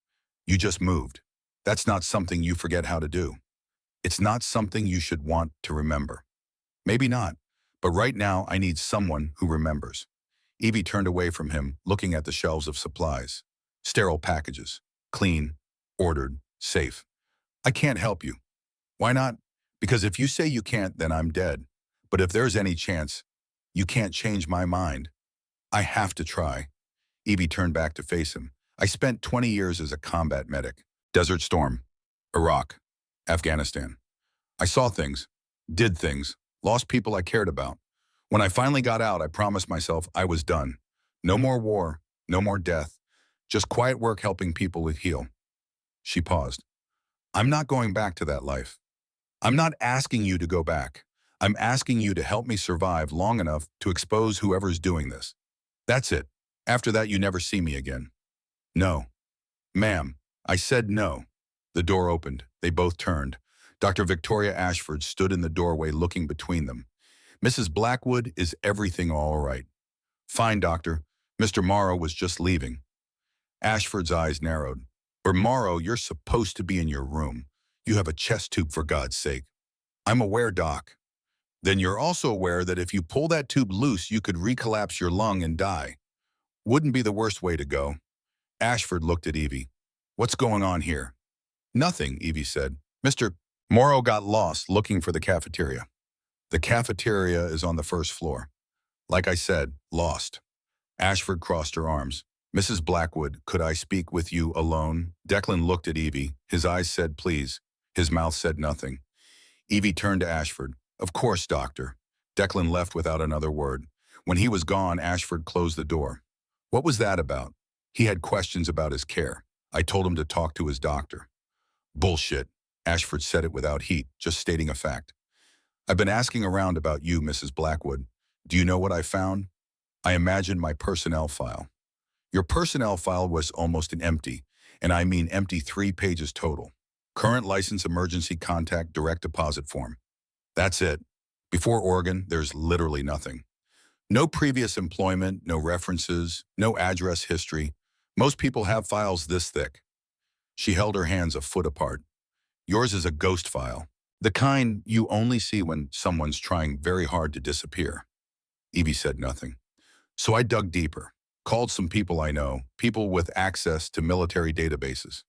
You just moved. That's not something you forget how to do. It's not something you should want to remember. Maybe not, but right now I need someone who remembers. Evie turned away from him, looking at the shelves of supplies. Sterile packages. Clean, ordered, safe. I can't help you. Why not? Because if you say you can't, then I'm dead. But if there's any chance, you can't change my mind. I have to try. Evie turned back to face him. I spent 20 years as a combat medic. Desert Storm. Iraq. Afghanistan. I saw things. Did things. Lost people I cared about. When I finally got out, I promised myself I was done. No more war. No more death. Just quiet work helping people heal. She paused. I'm not going back to that life. I'm not asking you to go back. I'm asking you to help me survive long enough to expose whoever's doing this. That's it. After that, you never see me again. No. Ma'am, I said no. The door opened. They both turned. Dr. Victoria Ashford stood in the doorway looking between them. Mrs. Blackwood, is everything all right? Fine, doctor. Mr. Morrow was just leaving. Ashford's eyes narrowed. Or Morrow, you're supposed to be in your room. You have a chest tube, for God's sake. I'm aware, Doc. Then you're also aware that if you pull that tube loose, you could recollapse your lung and die. Wouldn't be the worst way to go. Ashford looked at Evie. What's going on here? Nothing, Evie said. Mr. Morrow got lost looking for the cafeteria. The cafeteria is on the first floor. Like I said, lost. Ashford crossed her arms. Mrs. Blackwood, could I speak with you alone? Declan looked at Evie. His eyes said please. His mouth said nothing. Evie turned to Ashford. Of course, doctor. Declan left without another word. When he was gone, Ashford closed the door. What was that about? He had questions about his care. I told him to talk to his doctor. Bullshit. Ashford said it without heat, just stating a fact. I've been asking around about you, Mrs. Blackwood. Do you know what I found? I imagined my personnel file. Your personnel file was almost an empty, and I mean empty 3 pages total. Current license emergency contact direct deposit form. That's it. Before Oregon, there's literally nothing. No previous employment, no references, no address history. Most people have files this thick. She held her hands a foot apart. Yours is a ghost file. The kind you only see when someone's trying very hard to disappear. Evie said nothing. So I dug deeper. Called some people I know, people with access to military databases.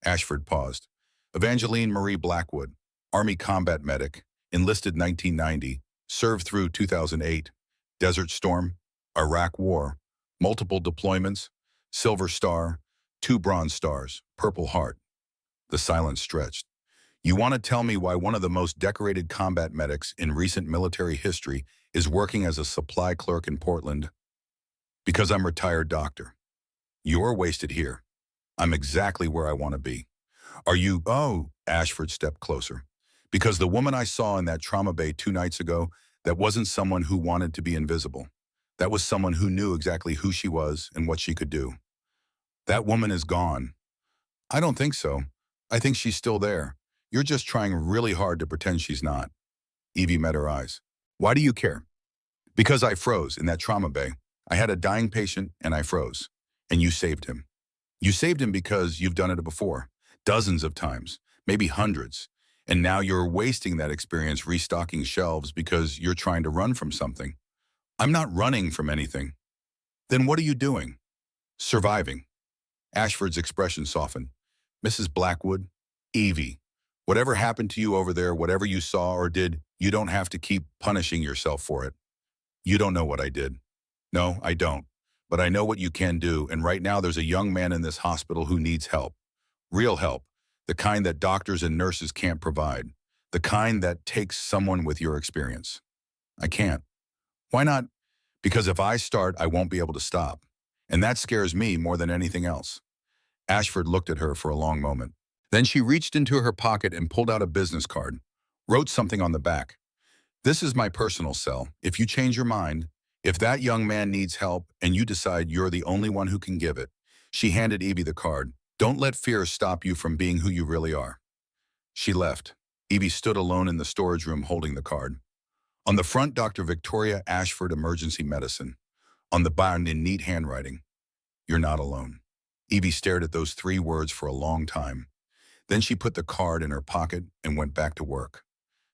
Ashford paused. Evangeline Marie Blackwood, Army combat medic, enlisted 1990, served through 2008, Desert Storm, Iraq War, multiple deployments, Silver Star, 2 Bronze Stars, Purple Heart. The silence stretched. You want to tell me why one of the most decorated combat medics in recent military history is working as a supply clerk in Portland? Because I'm retired doctor. You're wasted here. I'm exactly where I want to be. Are you? Oh, Ashford stepped closer. Because the woman I saw in that trauma bay 2 nights ago, that wasn't someone who wanted to be invisible. That was someone who knew exactly who she was and what she could do. That woman is gone. I don't think so. I think she's still there. You're just trying really hard to pretend she's not. Evie met her eyes. Why do you care? Because I froze in that trauma bay. I had a dying patient and I froze. And you saved him. You saved him because you've done it before. Dozens of times. Maybe hundreds. And now you're wasting that experience restocking shelves because you're trying to run from something. I'm not running from anything. Then what are you doing? Surviving. Ashford's expression softened. Mrs. Blackwood, Evie, whatever happened to you over there, whatever you saw or did, you don't have to keep punishing yourself for it. You don't know what I did. No, I don't. But I know what you can do, and right now there's a young man in this hospital who needs help. Real help. The kind that doctors and nurses can't provide. The kind that takes someone with your experience. I can't. Why not? Because if I start, I won't be able to stop. And that scares me more than anything else. Ashford looked at her for a long moment. Then she reached into her pocket and pulled out a business card, wrote something on the back. This is my personal cell. If you change your mind, if that young man needs help and you decide you're the only one who can give it. She handed Evie the card. Don't let fear stop you from being who you really are. She left. Evie stood alone in the storage room holding the card. On the front, Dr. Victoria Ashford, Emergency Medicine. On the bound in neat handwriting, you're not alone. Evie stared at those 3 words for a long time. Then she put the card in her pocket and went back to work.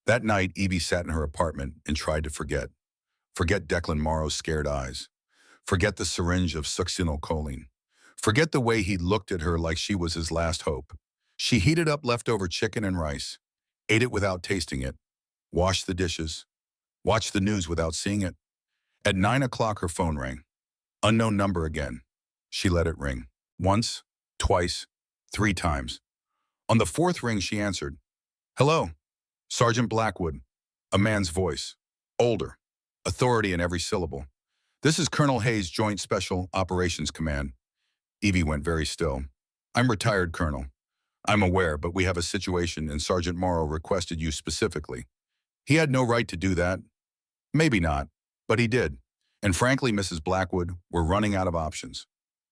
That night, Evie sat in her apartment and tried to forget. Forget Declan Morrow's scared eyes. Forget the syringe of succinylcholine. Forget the way he looked at her like she was his last hope. She heated up leftover chicken and rice, ate it without tasting it, washed the dishes, watched the news without seeing it. At 9 o'clock, her phone rang. Unknown number again. She let it ring. Once, twice, 3 times. On the 4th ring, she answered. Hello, Sergeant Blackwood. A man's voice. Older. Authority in every syllable. This is Colonel Hayes, Joint Special Operations Command. Evie went very still. I'm retired, Colonel. I'm aware, but we have a situation and Sergeant Morrow requested you specifically. He had no right to do that. Maybe not, but he did. And frankly, Mrs. Blackwood, we're running out of options.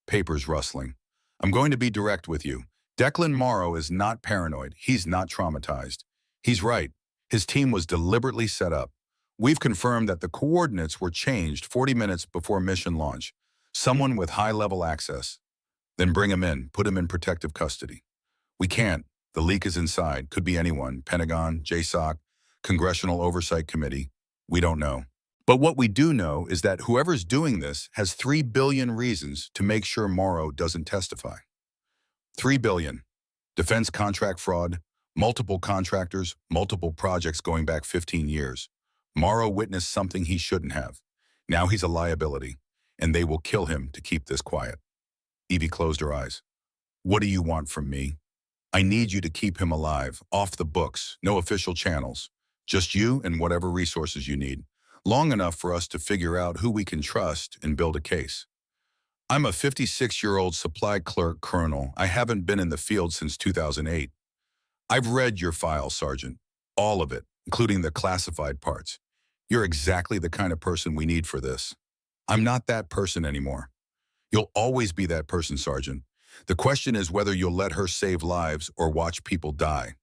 Papers rustling. I'm going to be direct with you. Declan Morrow is not paranoid. He's not traumatized. He's right. His team was deliberately set up. We've confirmed that the coordinates were changed 40 minutes before mission launch. Someone with high-level access. Then bring him in, put him in protective custody. We can't. The leak is inside. Could be anyone. Pentagon, JSOC, Congressional Oversight Committee. We don't know. But what we do know is that whoever's doing this has 3 billion reasons to make sure Morrow doesn't testify. 3 billion. Defense contract fraud, multiple contractors, multiple projects going back 15 years. Morrow witnessed something he shouldn't have. Now he's a liability, and they will kill him to keep this quiet. Evie closed her eyes. What do you want from me? I need you to keep him alive, off the books, no official channels. Just you and whatever resources you need. Long enough for us to figure out who we can trust and build a case. I'm a 56-year-old supply clerk, Colonel. I haven't been in the field since 2008. I've read your file, Sergeant. All of it, including the classified parts. You're exactly the kind of person we need for this. I'm not that person anymore. You'll always be that person, Sergeant. The question is whether you'll let her save lives or watch people die.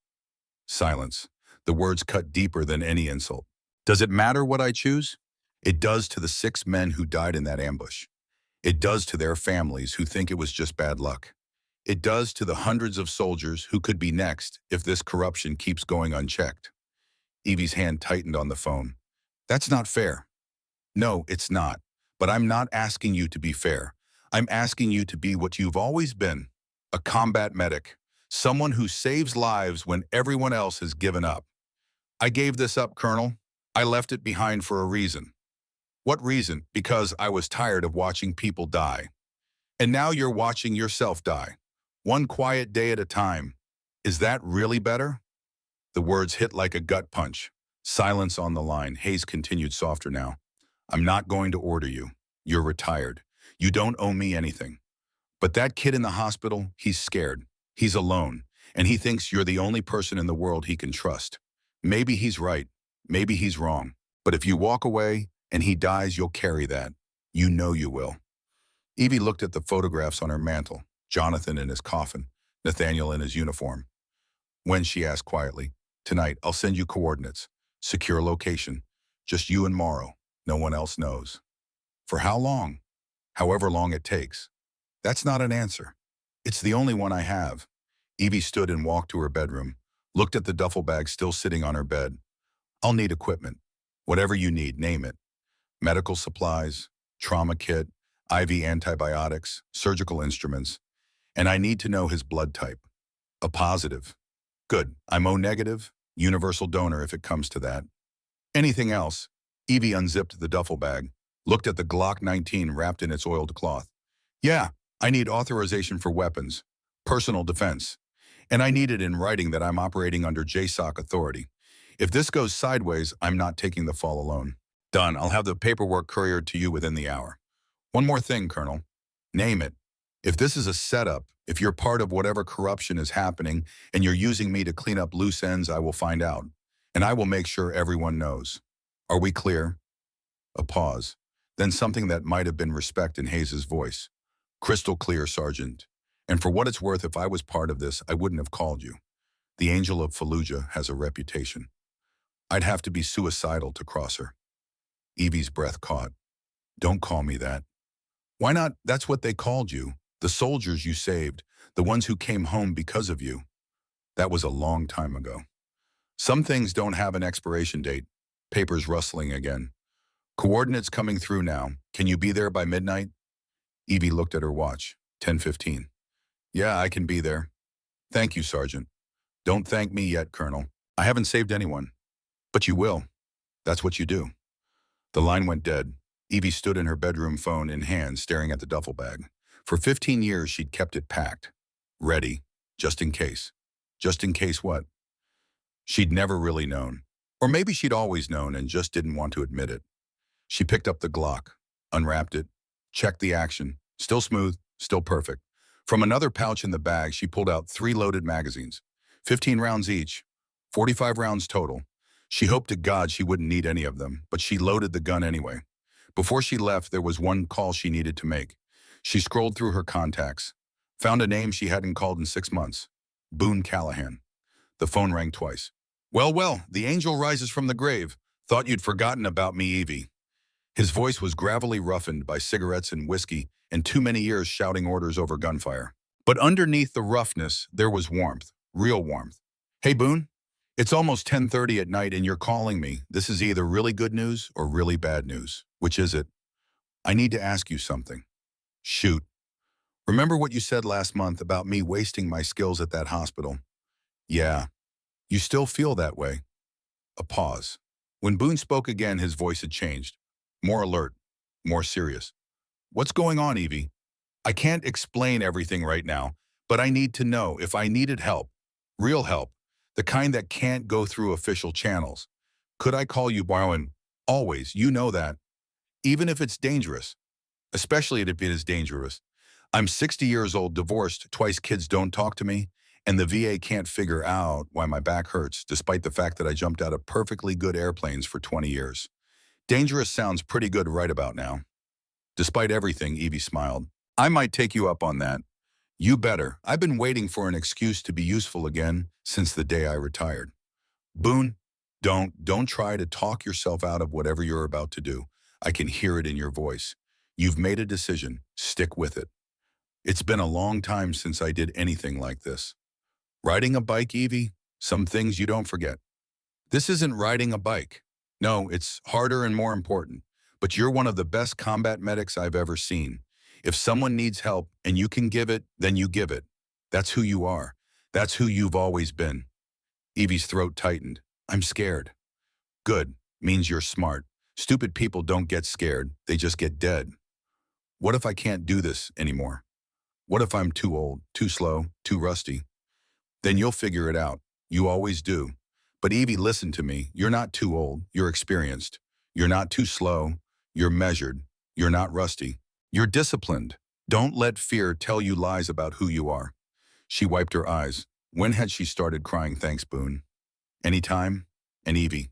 Silence. The words cut deeper than any insult. Does it matter what I choose? It does to the 6 men who died in that ambush. It does to their families who think it was just bad luck. It does to the hundreds of soldiers who could be next if this corruption keeps going unchecked. Evie's hand tightened on the phone. That's not fair. No, it's not. But I'm not asking you to be fair. I'm asking you to be what you've always been, a combat medic, someone who saves lives when everyone else has given up. I gave this up, Colonel. I left it behind for a reason. What reason? Because I was tired of watching people die. And now you're watching yourself die. One quiet day at a time. Is that really better? The words hit like a gut punch. Silence on the line. Hayes continued softer now. I'm not going to order you. You're retired. You don't owe me anything. But that kid in the hospital, he's scared. He's alone. And he thinks you're the only person in the world he can trust. Maybe he's right. Maybe he's wrong. But if you walk away and he dies, you'll carry that. You know you will. Evie looked at the photographs on her mantle. Jonathan in his coffin. Nathaniel in his uniform. When, she asked quietly. Tonight, I'll send you coordinates. Secure location. Just you and Morrow. No one else knows. For how long? However long it takes. That's not an answer. It's the only one I have. Evie stood and walked to her bedroom, looked at the duffel bag still sitting on her bed. I'll need equipment. Whatever you need, name it. Medical supplies, trauma kit, IV antibiotics, surgical instruments. And I need to know his blood type. A positive. Good. I'm O negative, universal donor if it comes to that. Anything else? Evie unzipped the duffel bag, looked at the Glock 19 wrapped in its oiled cloth. Yeah, I need authorization for weapons, personal defense. And I need it in writing that I'm operating under JSOC authority. If this goes sideways, I'm not taking the fall alone. Done. I'll have the paperwork couriered to you within the hour. One more thing, Colonel. Name it. If this is a setup, if you're part of whatever corruption is happening and you're using me to clean up loose ends, I will find out. And I will make sure everyone knows. Are we clear? A pause. Then something that might have been respect in Hayes's voice. Crystal clear, Sergeant. And for what it's worth, if I was part of this, I wouldn't have called you. The Angel of Fallujah has a reputation. I'd have to be suicidal to cross her. Evie's breath caught. Don't call me that. Why not? That's what they called you. The soldiers you saved, the ones who came home because of you. That was a long time ago. Some things don't have an expiration date. Papers rustling again. Coordinates coming through now. Can you be there by midnight? Evie looked at her watch. 10:15. Yeah, I can be there. Thank you, Sergeant. Don't thank me yet, Colonel. I haven't saved anyone. But you will. That's what you do. The line went dead. Evie stood in her bedroom, phone in hand, staring at the duffel bag. For 15 years, she'd kept it packed. Ready. Just in case. Just in case what? She'd never really known. Or maybe she'd always known and just didn't want to admit it. She picked up the Glock, unwrapped it, checked the action. Still smooth, still perfect. From another pouch in the bag, she pulled out 3 loaded magazines. 15 rounds each. 45 rounds total. She hoped to God she wouldn't need any of them, but she loaded the gun anyway. Before she left, there was one call she needed to make. She scrolled through her contacts, found a name she hadn't called in 6 months. Boone Callahan. The phone rang twice. Well, the angel rises from the grave. Thought you'd forgotten about me, Evie. His voice was gravelly roughened by cigarettes and whiskey and too many years shouting orders over gunfire. But underneath the roughness, there was warmth, real warmth. Hey, Boone, it's almost 10:30 at night and you're calling me. This is either really good news or really bad news. Which is it? I need to ask you something. Shoot. Remember what you said last month about me wasting my skills at that hospital? Yeah. You still feel that way? A pause. When Boone spoke again, his voice had changed. More alert, more serious. What's going on, Evie? I can't explain everything right now, but I need to know if I needed help. Real help. The kind that can't go through official channels. Could I call you, Bowen? Always, you know that. Even if it's dangerous. Especially if it is dangerous. I'm 60 years old, divorced, twice kids don't talk to me, and the VA can't figure out why my back hurts, despite the fact that I jumped out of perfectly good airplanes for 20 years. Dangerous sounds pretty good right about now. Despite everything, Evie smiled. I might take you up on that. You better. I've been waiting for an excuse to be useful again since the day I retired. Boone, don't try to talk yourself out of whatever you're about to do. I can hear it in your voice. You've made a decision. Stick with it. It's been a long time since I did anything like this. Riding a bike, Evie? Some things you don't forget. This isn't riding a bike. No, it's harder and more important. But you're one of the best combat medics I've ever seen. If someone needs help and you can give it, then you give it. That's who you are. That's who you've always been. Evie's throat tightened. I'm scared. Good. Means you're smart. Stupid people don't get scared. They just get dead. What if I can't do this anymore? What if I'm too old, too slow, too rusty? Then you'll figure it out. You always do. But Evie, listen to me. You're not too old. You're experienced. You're not too slow. You're measured. You're not rusty. You're disciplined. Don't let fear tell you lies about who you are. She wiped her eyes. When had she started crying? Thanks, Boone. Anytime? And Evie,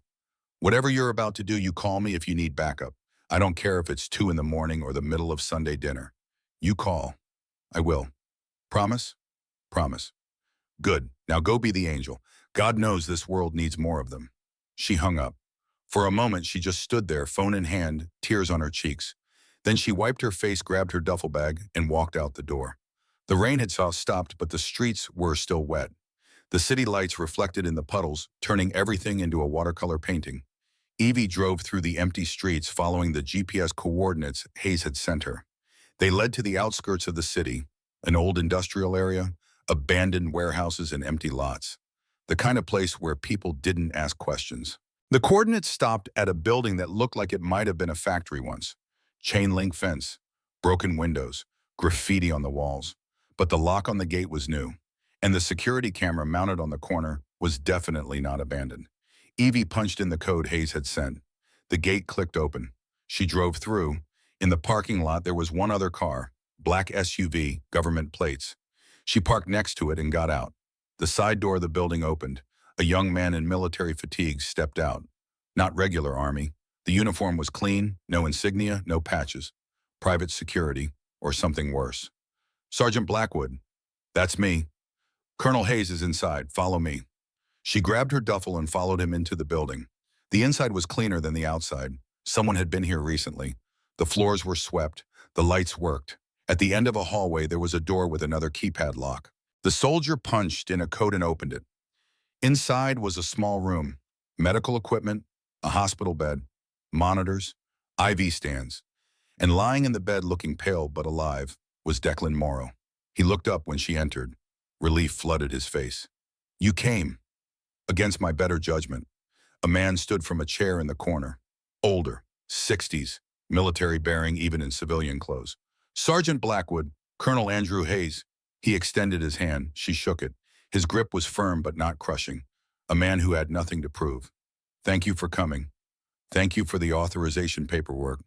whatever you're about to do, you call me if you need backup. I don't care if it's 2 in the morning or the middle of Sunday dinner. You call. I will. Promise? Promise. Good. Now go be the angel. God knows this world needs more of them. She hung up. For a moment, she just stood there, phone in hand, tears on her cheeks. Then she wiped her face, grabbed her duffel bag, and walked out the door. The rain had stopped, but the streets were still wet. The city lights reflected in the puddles, turning everything into a watercolor painting. Evie drove through the empty streets, following the GPS coordinates Hayes had sent her. They led to the outskirts of the city, an old industrial area, abandoned warehouses and empty lots. The kind of place where people didn't ask questions. The coordinates stopped at a building that looked like it might have been a factory once. Chain link fence, broken windows, graffiti on the walls. But the lock on the gate was new, and the security camera mounted on the corner was definitely not abandoned. Evie punched in the code Hayes had sent. The gate clicked open. She drove through. In the parking lot, there was one other car, black SUV, government plates. She parked next to it and got out. The side door of the building opened. A young man in military fatigues stepped out. Not regular army. The uniform was clean, no insignia, no patches. Private security, or something worse. Sergeant Blackwood. That's me. Colonel Hayes is inside. Follow me. She grabbed her duffel and followed him into the building. The inside was cleaner than the outside. Someone had been here recently. The floors were swept. The lights worked. At the end of a hallway, there was a door with another keypad lock. The soldier punched in a code and opened it. Inside was a small room, medical equipment, a hospital bed, monitors, IV stands. And lying in the bed looking pale but alive was Declan Morrow. He looked up when she entered. Relief flooded his face. You came. Against my better judgment. A man stood from a chair in the corner. Older, 60s, military bearing even in civilian clothes. Sergeant Blackwood, Colonel Andrew Hayes. He extended his hand. She shook it. His grip was firm but not crushing. A man who had nothing to prove. Thank you for coming. Thank you for the authorization paperwork.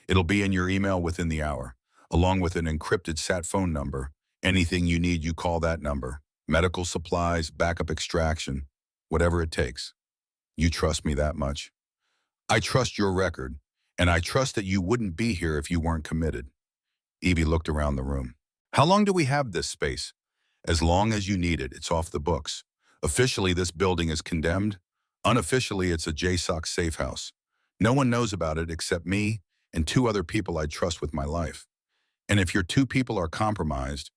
It'll be in your email within the hour, along with an encrypted sat phone number. Anything you need, you call that number. Medical supplies, backup extraction, whatever it takes. You trust me that much? I trust your record, and I trust that you wouldn't be here if you weren't committed. Evie looked around the room. How long do we have this space? As long as you need it. It's off the books. Officially, this building is condemned. Unofficially, it's a JSOC safe house. No one knows about it except me and 2 other people I trust with my life. And if your 2 people are compromised,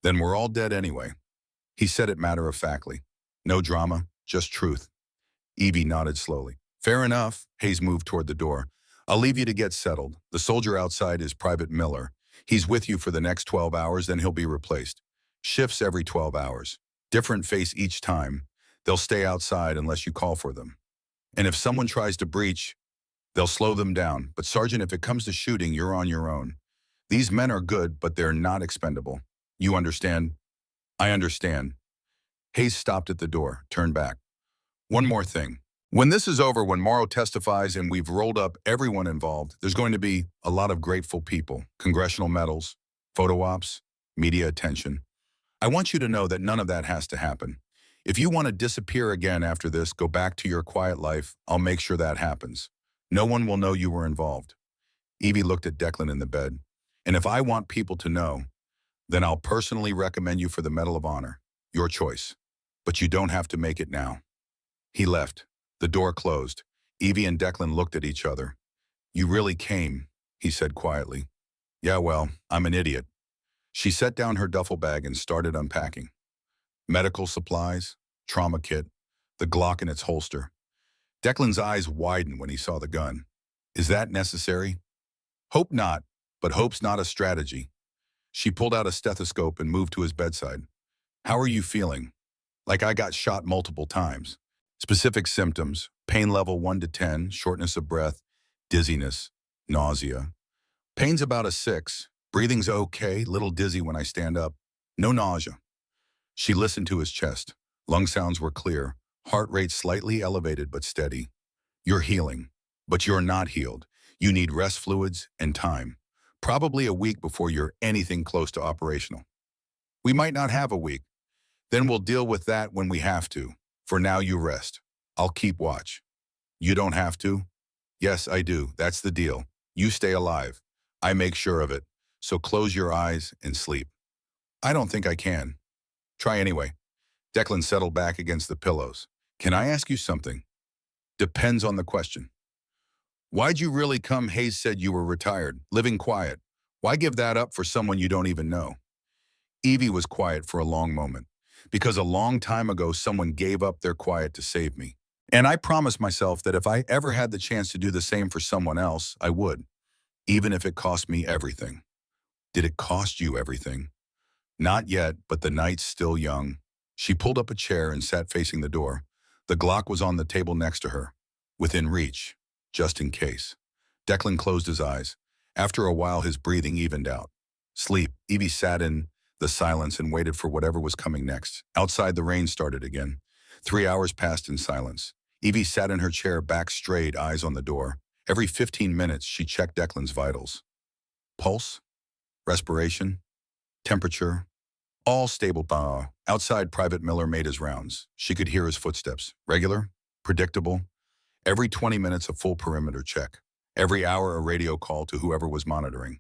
then we're all dead anyway. He said it matter-of-factly. No drama, just truth. Evie nodded slowly. Fair enough. Hayes moved toward the door. I'll leave you to get settled. The soldier outside is Private Miller. He's with you for the next 12 hours, then he'll be replaced. Shifts every 12 hours. Different face each time. They'll stay outside unless you call for them. And if someone tries to breach, they'll slow them down. But Sergeant, if it comes to shooting, you're on your own. These men are good, but they're not expendable. You understand? I understand. Hayes stopped at the door, turned back. One more thing. When this is over, when Morrow testifies and we've rolled up everyone involved, there's going to be a lot of grateful people, congressional medals, photo ops, media attention. I want you to know that none of that has to happen. If you want to disappear again after this, go back to your quiet life, I'll make sure that happens. No one will know you were involved. Evie looked at Declan in the bed. And if I want people to know, then I'll personally recommend you for the Medal of Honor. Your choice. But you don't have to make it now. He left. The door closed. Evie and Declan looked at each other. You really came, he said quietly. Yeah, well, I'm an idiot. She set down her duffel bag and started unpacking. Medical supplies, trauma kit, the Glock in its holster. Declan's eyes widened when he saw the gun. Is that necessary? Hope not, but hope's not a strategy. She pulled out a stethoscope and moved to his bedside. How are you feeling? Like I got shot multiple times. Specific symptoms: pain level 1 to 10, shortness of breath, dizziness, nausea. Pain's about a 6. Breathing's okay, little dizzy when I stand up. No nausea. She listened to his chest. Lung sounds were clear, heart rate slightly elevated but steady. You're healing, but you're not healed. You need rest fluids and time. Probably a week before you're anything close to operational. We might not have a week. Then we'll deal with that when we have to. For now, you rest. I'll keep watch. You don't have to? Yes, I do. That's the deal. You stay alive. I make sure of it. So close your eyes and sleep. I don't think I can. Try anyway. Declan settled back against the pillows. Can I ask you something? Depends on the question. Why'd you really come? Hayes said you were retired, living quiet. Why give that up for someone you don't even know? Evie was quiet for a long moment, because a long time ago someone gave up their quiet to save me. And I promised myself that if I ever had the chance to do the same for someone else, I would, even if it cost me everything. Did it cost you everything? Not yet, but the night's still young. She pulled up a chair and sat facing the door. The Glock was on the table next to her, within reach, just in case. Declan closed his eyes. After a while, his breathing evened out. Sleep. Evie sat in the silence and waited for whatever was coming next. Outside, the rain started again. 3 hours passed in silence. Evie sat in her chair, back straight, eyes on the door. Every 15 minutes, she checked Declan's vitals. Pulse, respiration, temperature, all stable. Outside, Private Miller made his rounds. She could hear his footsteps. Regular, predictable. Every 20 minutes, a full perimeter check. Every hour, a radio call to whoever was monitoring.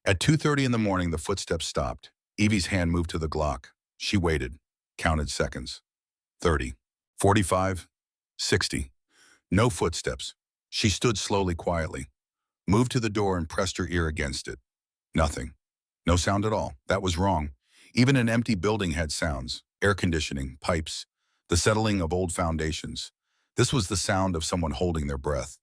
At 2:30 in the morning, the footsteps stopped. Evie's hand moved to the Glock. She waited, counted seconds. 30, 45, 60. No footsteps. She stood slowly, quietly, moved to the door and pressed her ear against it. Nothing. No sound at all. That was wrong. Even an empty building had sounds. Air conditioning, pipes, the settling of old foundations. This was the sound of someone holding their breath.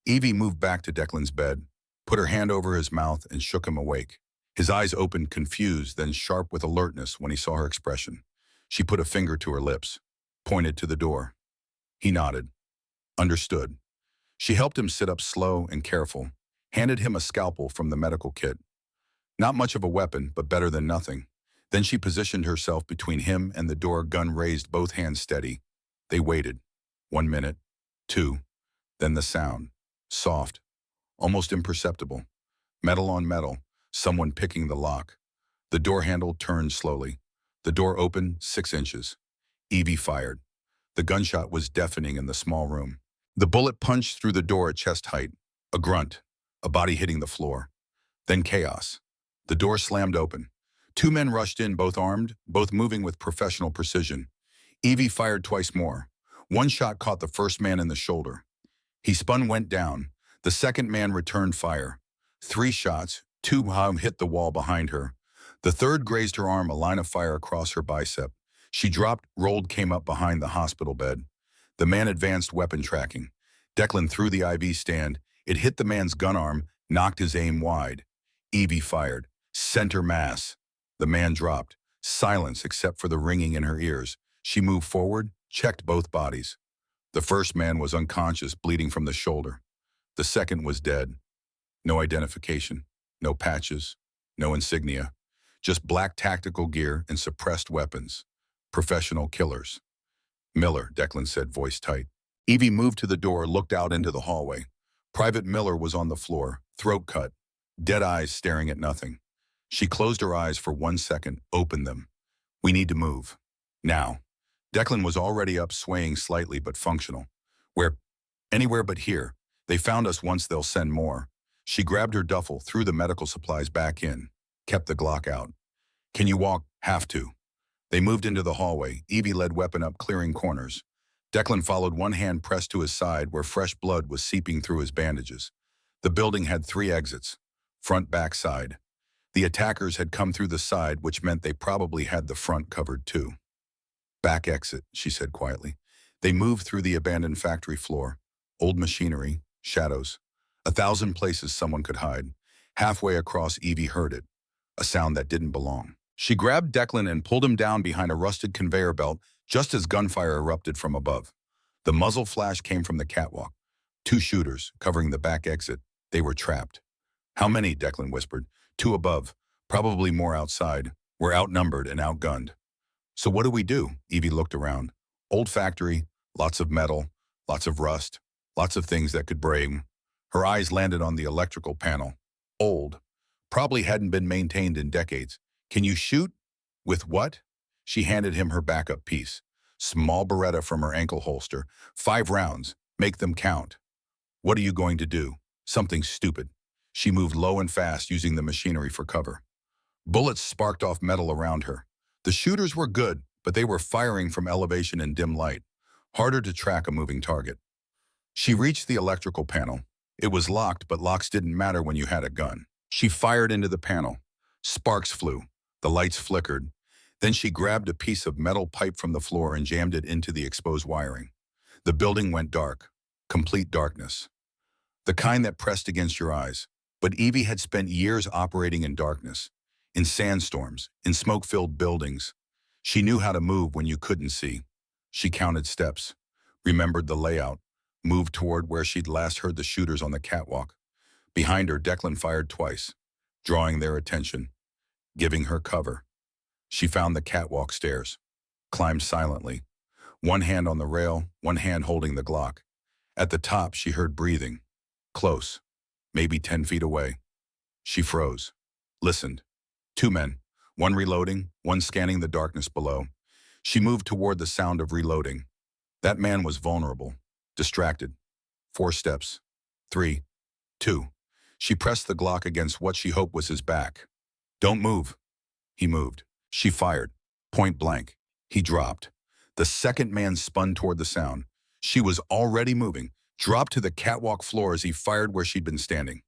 Evie moved back to Declan's bed, put her hand over his mouth and shook him awake. His eyes opened, confused, then sharp with alertness when he saw her expression. She put a finger to her lips, pointed to the door. He nodded. Understood. She helped him sit up slow and careful, handed him a scalpel from the medical kit. Not much of a weapon, but better than nothing. Then she positioned herself between him and the door, gun raised, both hands steady. They waited. 1 minute, 2, then the sound. Soft, almost imperceptible. Metal on metal, someone picking the lock. The door handle turned slowly. The door opened 6 inches. Evie fired. The gunshot was deafening in the small room. The bullet punched through the door at chest height. A grunt, a body hitting the floor. Then chaos. The door slammed open. 2 men rushed in, both armed, both moving with professional precision. Evie fired twice more. One shot caught the first man in the shoulder. He spun, went down. The second man returned fire. 3 shots, 2 hit the wall behind her. The third grazed her arm, a line of fire across her bicep. She dropped, rolled, came up behind the hospital bed. The man advanced, weapon tracking. Declan threw the IV stand. It hit the man's gun arm, knocked his aim wide. Evie fired. Center mass. The man dropped. Silence except for the ringing in her ears. She moved forward, checked both bodies. The first man was unconscious, bleeding from the shoulder. The second was dead. No identification, no patches, no insignia. Just black tactical gear and suppressed weapons. Professional killers. Miller, Declan said, voice tight. Evie moved to the door, looked out into the hallway. Private Miller was on the floor, throat cut, dead eyes staring at nothing. She closed her eyes for 1 second, opened them. We need to move. Now. Declan was already up, swaying slightly but functional. Where? Anywhere but here. They found us once, they'll send more. She grabbed her duffel, threw the medical supplies back in, kept the Glock out. Can you walk? Have to. They moved into the hallway. Evie led, weapon up, clearing corners. Declan followed, one hand pressed to his side where fresh blood was seeping through his bandages. The building had 3 exits, front, back, side. The attackers had come through the side, which meant they probably had the front covered too. Back exit, she said quietly. They moved through the abandoned factory floor. Old machinery, shadows. 1,000 places someone could hide. Halfway across, Evie heard it. A sound that didn't belong. She grabbed Declan and pulled him down behind a rusted conveyor belt just as gunfire erupted from above. The muzzle flash came from the catwalk. Two shooters, covering the back exit. They were trapped. How many? Declan whispered. Two above. Probably more outside. We're outnumbered and outgunned. So what do we do? Evie looked around. Old factory, lots of metal, lots of rust, lots of things that could break. Her eyes landed on the electrical panel. Old. Probably hadn't been maintained in decades. Can you shoot? With what? She handed him her backup piece. Small Beretta from her ankle holster. 5 rounds. Make them count. What are you going to do? Something stupid. She moved low and fast, using the machinery for cover. Bullets sparked off metal around her. The shooters were good, but they were firing from elevation in dim light. Harder to track a moving target. She reached the electrical panel. It was locked, but locks didn't matter when you had a gun. She fired into the panel. Sparks flew. The lights flickered. Then she grabbed a piece of metal pipe from the floor and jammed it into the exposed wiring. The building went dark. Complete darkness. The kind that pressed against your eyes. But Evie had spent years operating in darkness. In sandstorms, in smoke-filled buildings. She knew how to move when you couldn't see. She counted steps. Remembered the layout. Moved toward where she'd last heard the shooters on the catwalk. Behind her, Declan fired twice, drawing their attention, giving her cover. She found the catwalk stairs, climbed silently, one hand on the rail, one hand holding the Glock. At the top, she heard breathing, close, maybe 10 feet away. She froze, listened. 2 men, one reloading, one scanning the darkness below. She moved toward the sound of reloading. That man was vulnerable, distracted. 4 steps, 3, 2. She pressed the Glock against what she hoped was his back. Don't move. He moved. She fired. Point blank. He dropped. The second man spun toward the sound. She was already moving, dropped to the catwalk floor as he fired where she'd been standing.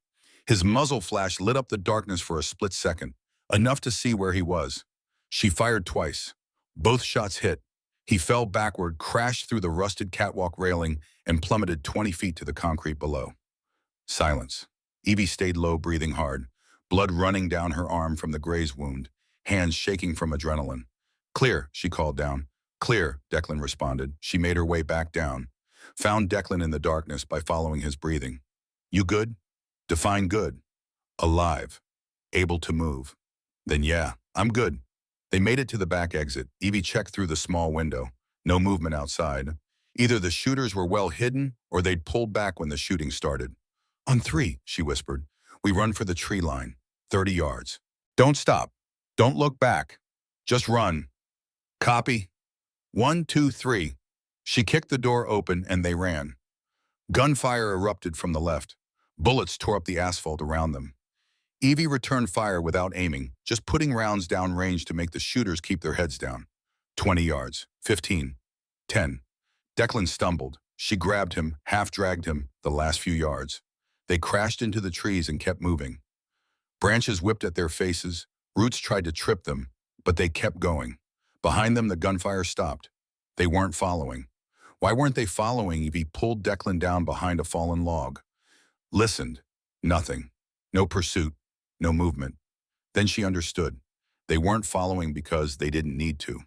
His muzzle flash lit up the darkness for a split second, enough to see where he was. She fired twice. Both shots hit. He fell backward, crashed through the rusted catwalk railing, and plummeted 20 feet to the concrete below. Silence. Evie stayed low, breathing hard, blood running down her arm from the graze wound, hands shaking from adrenaline. Clear, she called down. Clear, Declan responded. She made her way back down. Found Declan in the darkness by following his breathing. You good? Define good. Alive. Able to move. Then yeah, I'm good. They made it to the back exit. Evie checked through the small window. No movement outside. Either the shooters were well hidden or they'd pulled back when the shooting started. On 3, she whispered. We run for the tree line. 30 yards. Don't stop. Don't look back. Just run. Copy. 1, 2, 3. She kicked the door open and they ran. Gunfire erupted from the left. Bullets tore up the asphalt around them. Evie returned fire without aiming, just putting rounds down range to make the shooters keep their heads down. 20 yards. 15. 10. Declan stumbled. She grabbed him, half-dragged him, the last few yards. They crashed into the trees and kept moving. Branches whipped at their faces. Roots tried to trip them, but they kept going. Behind them, the gunfire stopped. They weren't following. Why weren't they following? Evie pulled Declan down behind a fallen log. Listened. Nothing. No pursuit. No movement. Then she understood. They weren't following because they didn't need to.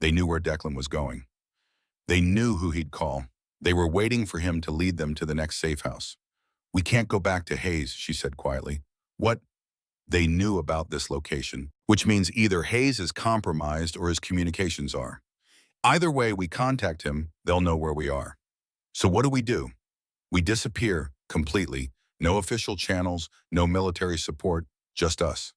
They knew where Declan was going. They knew who he'd call. They were waiting for him to lead them to the next safe house. We can't go back to Hayes, she said quietly. What? They knew about this location, which means either Hayes is compromised or his communications are. Either way we contact him, they'll know where we are. So what do? We disappear completely. No official channels, no military support, just us.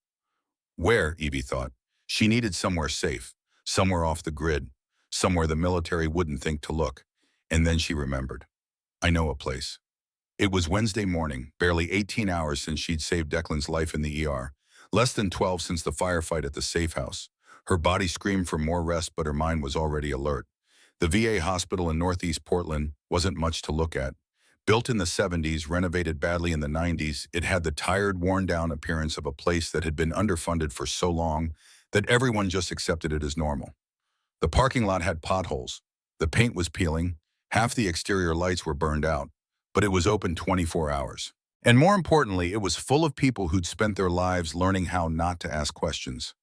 Where, Evie thought. She needed somewhere safe, somewhere off the grid, somewhere the military wouldn't think to look. And then she remembered. I know a place. It was Wednesday morning, barely 18 hours since she'd saved Declan's life in the ER, less than 12 since the firefight at the safe house. Her body screamed for more rest, but her mind was already alert. The VA hospital in Northeast Portland wasn't much to look at. Built in the 70s, renovated badly in the 90s, it had the tired, worn-down appearance of a place that had been underfunded for so long that everyone just accepted it as normal. The parking lot had potholes. The paint was peeling. Half the exterior lights were burned out. But it was open 24 hours. And more importantly, it was full of people who'd spent their lives learning how not to ask questions.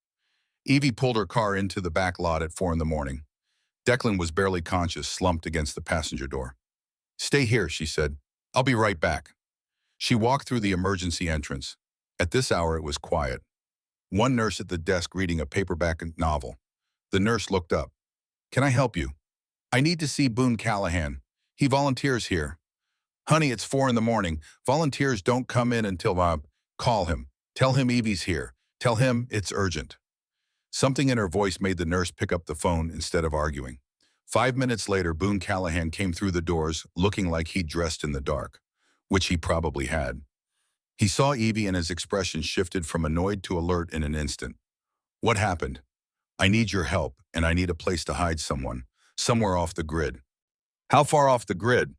Evie pulled her car into the back lot at 4 in the morning. Declan was barely conscious, slumped against the passenger door. "Stay here," she said. "I'll be right back." She walked through the emergency entrance. At this hour, it was quiet. One nurse at the desk reading a paperback novel. The nurse looked up. "Can I help you?" "I need to see Boone Callahan. He volunteers here." "Honey, it's 4 in the morning. Volunteers don't come in until, call him. Tell him Evie's here. Tell him it's urgent." Something in her voice made the nurse pick up the phone instead of arguing. 5 minutes later, Boone Callahan came through the doors looking like he'd dressed in the dark, which he probably had. He saw Evie and his expression shifted from annoyed to alert in an instant. "What happened?" "I need your help, and I need a place to hide someone, somewhere off the grid." "How far off the grid?"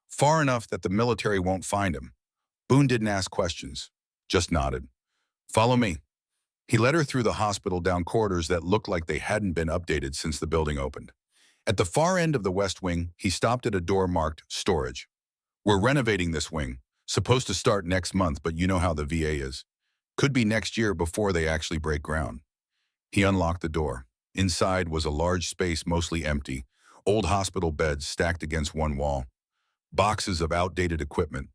"Far enough that the military won't find him." Boone didn't ask questions, just nodded. "Follow me." He led her through the hospital down corridors that looked like they hadn't been updated since the building opened. At the far end of the West Wing, he stopped at a door marked Storage. "We're renovating this wing. Supposed to start next month, but you know how the VA is. Could be next year before they actually break ground." He unlocked the door. Inside was a large space mostly empty, old hospital beds stacked against one wall. Boxes of outdated equipment.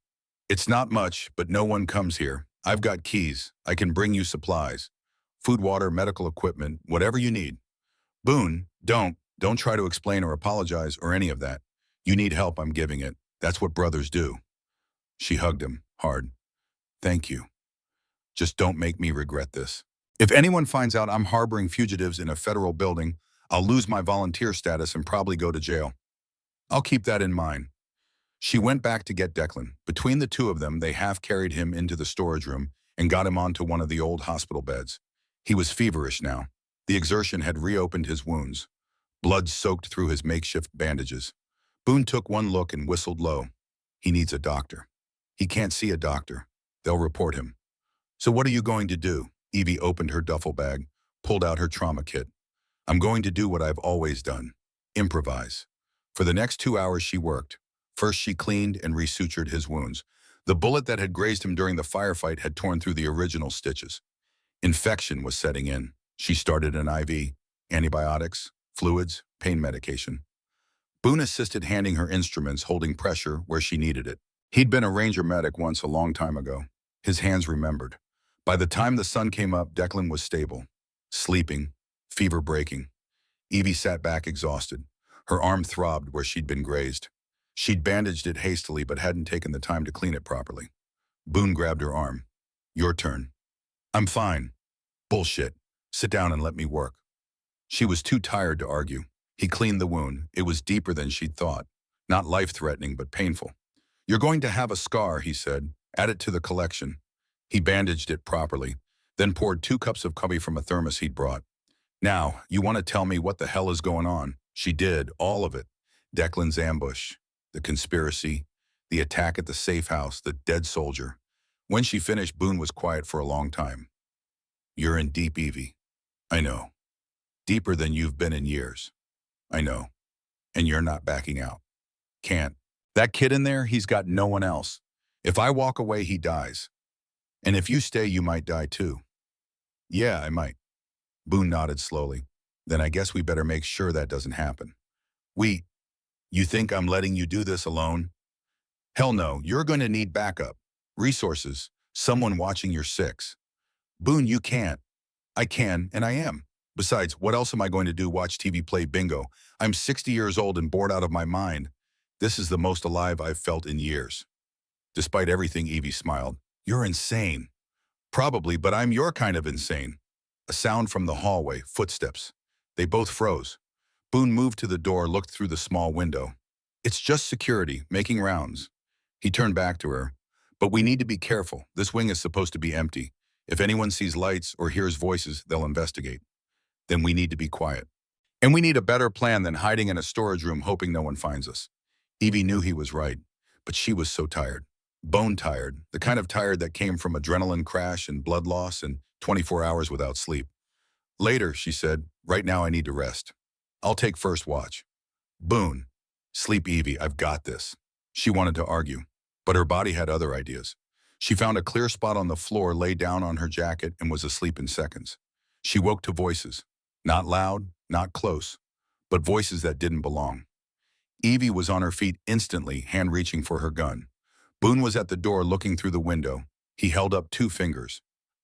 "It's not much, but no one comes here. I've got keys. I can bring you supplies. Food, water, medical equipment, whatever you need." "Boone, don't try to explain or apologize or any of that. You need help, I'm giving it. That's what brothers do." She hugged him, hard. "Thank you. Just don't make me regret this. If anyone finds out I'm harboring fugitives in a federal building, I'll lose my volunteer status and probably go to jail. I'll keep that in mind." She went back to get Declan. Between the two of them, they half carried him into the storage room and got him onto one of the old hospital beds. He was feverish now. The exertion had reopened his wounds. Blood soaked through his makeshift bandages. Boone took one look and whistled low. "He needs a doctor." "He can't see a doctor. They'll report him." "So what are you going to do?" Evie opened her duffel bag, pulled out her trauma kit. "I'm going to do what I've always done. Improvise." For the next 2 hours she worked. First she cleaned and resutured his wounds. The bullet that had grazed him during the firefight had torn through the original stitches. Infection was setting in. She started an IV, antibiotics, fluids, pain medication. Boone assisted handing her instruments, holding pressure where she needed it. He'd been a ranger medic once a long time ago. His hands remembered. By the time the sun came up, Declan was stable, sleeping, fever breaking. Evie sat back exhausted. Her arm throbbed where she'd been grazed. She'd bandaged it hastily but hadn't taken the time to clean it properly. Boone grabbed her arm. "Your turn." "I'm fine." "Bullshit. Sit down and let me work." She was too tired to argue. He cleaned the wound. It was deeper than she'd thought. Not life-threatening, but painful. "You're going to have a scar," he said. "Add it to the collection." He bandaged it properly, then poured 2 cups of coffee from a thermos he'd brought. "Now, you want to tell me what the hell is going on?" She did, all of it. Declan's ambush, the conspiracy, the attack at the safe house, the dead soldier. When she finished, Boone was quiet for a long time. "You're in deep, Evie." "I know. Deeper than you've been in years." "I know. And you're not backing out." "Can't. That kid in there, he's got no one else. If I walk away, he dies. And if you stay, you might die too." "Yeah, I might." Boone nodded slowly. "Then I guess we better make sure that doesn't happen." You think I'm letting you do this alone?" "Hell no, you're going to need backup. Resources. Someone watching your six." "Boone, you can't." "I can, and I am. Besides, what else am I going to do? Watch TV, play bingo? I'm 60 years old and bored out of my mind. This is the most alive I've felt in years." Despite everything, Evie smiled. "You're insane." "Probably, but I'm your kind of insane." A sound from the hallway, footsteps. They both froze. Boone moved to the door, looked through the small window. "It's just security, making rounds." He turned back to her. "But we need to be careful. This wing is supposed to be empty. If anyone sees lights or hears voices, they'll investigate. Then we need to be quiet. And we need a better plan than hiding in a storage room hoping no one finds us." Evie knew he was right, but she was so tired. Bone tired, the kind of tired that came from adrenaline crash and blood loss and 24 hours without sleep. "Later," she said. "Right now I need to rest. I'll take first watch." "Boone." "Sleep, Evie, I've got this." She wanted to argue, but her body had other ideas. She found a clear spot on the floor, lay down on her jacket, and was asleep in seconds. She woke to voices. Not loud, not close. but voices that didn't belong. Evie was on her feet instantly, hand reaching for her gun. Boone was at the door looking through the window. He held up two fingers.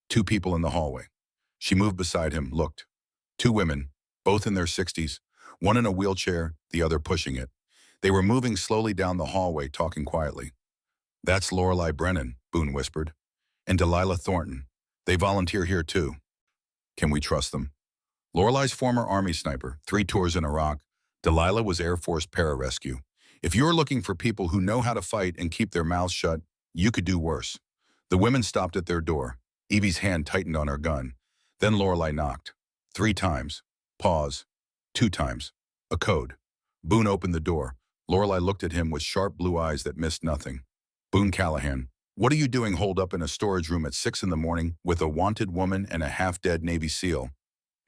Two people in the hallway. She moved beside him, looked. Two women, both in their 60s, one in a wheelchair, the other pushing it. They were moving slowly down the hallway, talking quietly. "That's Lorelei Brennan," Boone whispered. "And Delilah Thornton. They volunteer here too. Can we trust them?" Lorelei's former Army sniper, 3 tours in Iraq. Delilah was Air Force pararescue. If you're looking for people who know how to fight and keep their mouths shut, you could do worse. The women stopped at their door. Evie's hand tightened on her gun. Then Lorelei knocked. 3 times. Pause. 2 times. A code. Boone opened the door. Lorelei looked at him with sharp blue eyes that missed nothing. "Boone Callahan, what are you doing holed up in a storage room at 6 in the morning with a wanted woman and a half-dead Navy SEAL?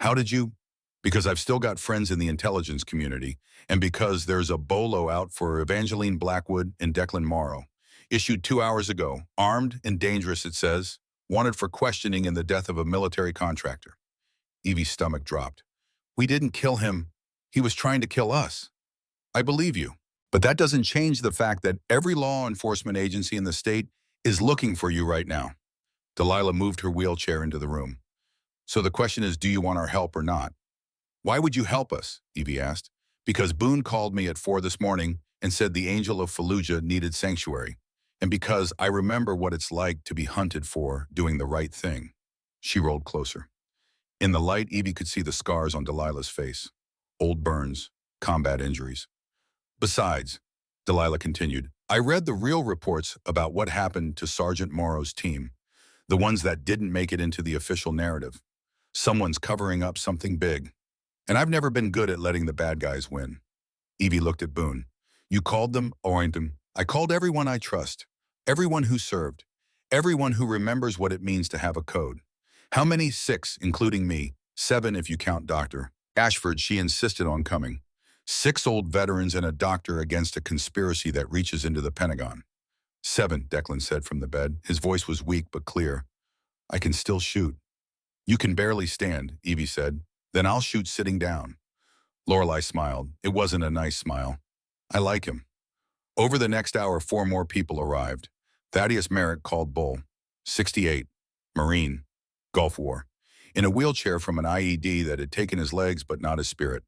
How did you?" "Because I've still got friends in the intelligence community, and because there's a bolo out for Evangeline Blackwood and Declan Morrow. Issued 2 hours ago. Armed and dangerous, it says. Wanted for questioning in the death of a military contractor." Evie's stomach dropped. "We didn't kill him. He was trying to kill us." "I believe you. But that doesn't change the fact that every law enforcement agency in the state is looking for you right now." Delilah moved her wheelchair into the room. "So the question is, do you want our help or not?" "Why would you help us?" Evie asked. "Because Boone called me at 4 this morning and said the Angel of Fallujah needed sanctuary. And because I remember what it's like to be hunted for doing the right thing." She rolled closer. In the light, Evie could see the scars on Delilah's face. Old burns, combat injuries. "Besides," Delilah continued, "I read the real reports about what happened to Sergeant Morrow's team, the ones that didn't make it into the official narrative. Someone's covering up something big. And I've never been good at letting the bad guys win." Evie looked at Boone. "You called them Orrington. I called everyone I trust. Everyone who served. Everyone who remembers what it means to have a code. How many? 6, including me. 7 if you count Dr. Ashford. She insisted on coming. 6 old veterans and a doctor against a conspiracy that reaches into the Pentagon." 7, Declan said from the bed. His voice was weak but clear. "I can still shoot." "You can barely stand," Evie said. "Then I'll shoot sitting down." Lorelei smiled. It wasn't a nice smile. "I like him." Over the next hour, 4 more people arrived. Thaddeus Merrick called Bull. 68. Marine. Gulf War. In a wheelchair from an IED that had taken his legs but not his spirit.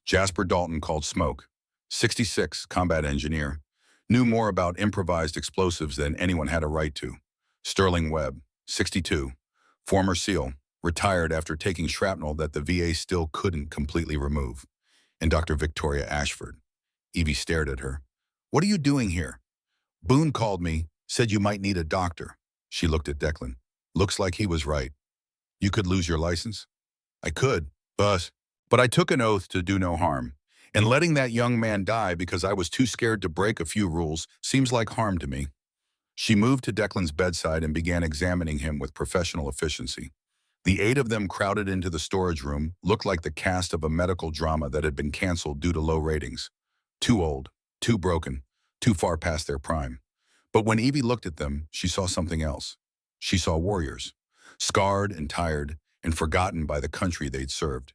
Jasper Dalton called Smoke. 66. Combat engineer. Knew more about improvised explosives than anyone had a right to. Sterling Webb. 62. Former SEAL. Retired after taking shrapnel that the VA still couldn't completely remove. And Dr. Victoria Ashford. Evie stared at her. "What are you doing here?" "Boone called me, said you might need a doctor." She looked at Declan. Looks like he was right. "You could lose your license?" "I could, but I took an oath to do no harm. And letting that young man die because I was too scared to break a few rules seems like harm to me." She moved to Declan's bedside and began examining him with professional efficiency. The 8 of them crowded into the storage room, looked like the cast of a medical drama that had been canceled due to low ratings. Too old, too broken, too far past their prime. But when Evie looked at them, she saw something else. She saw warriors, scarred and tired and forgotten by the country they'd served,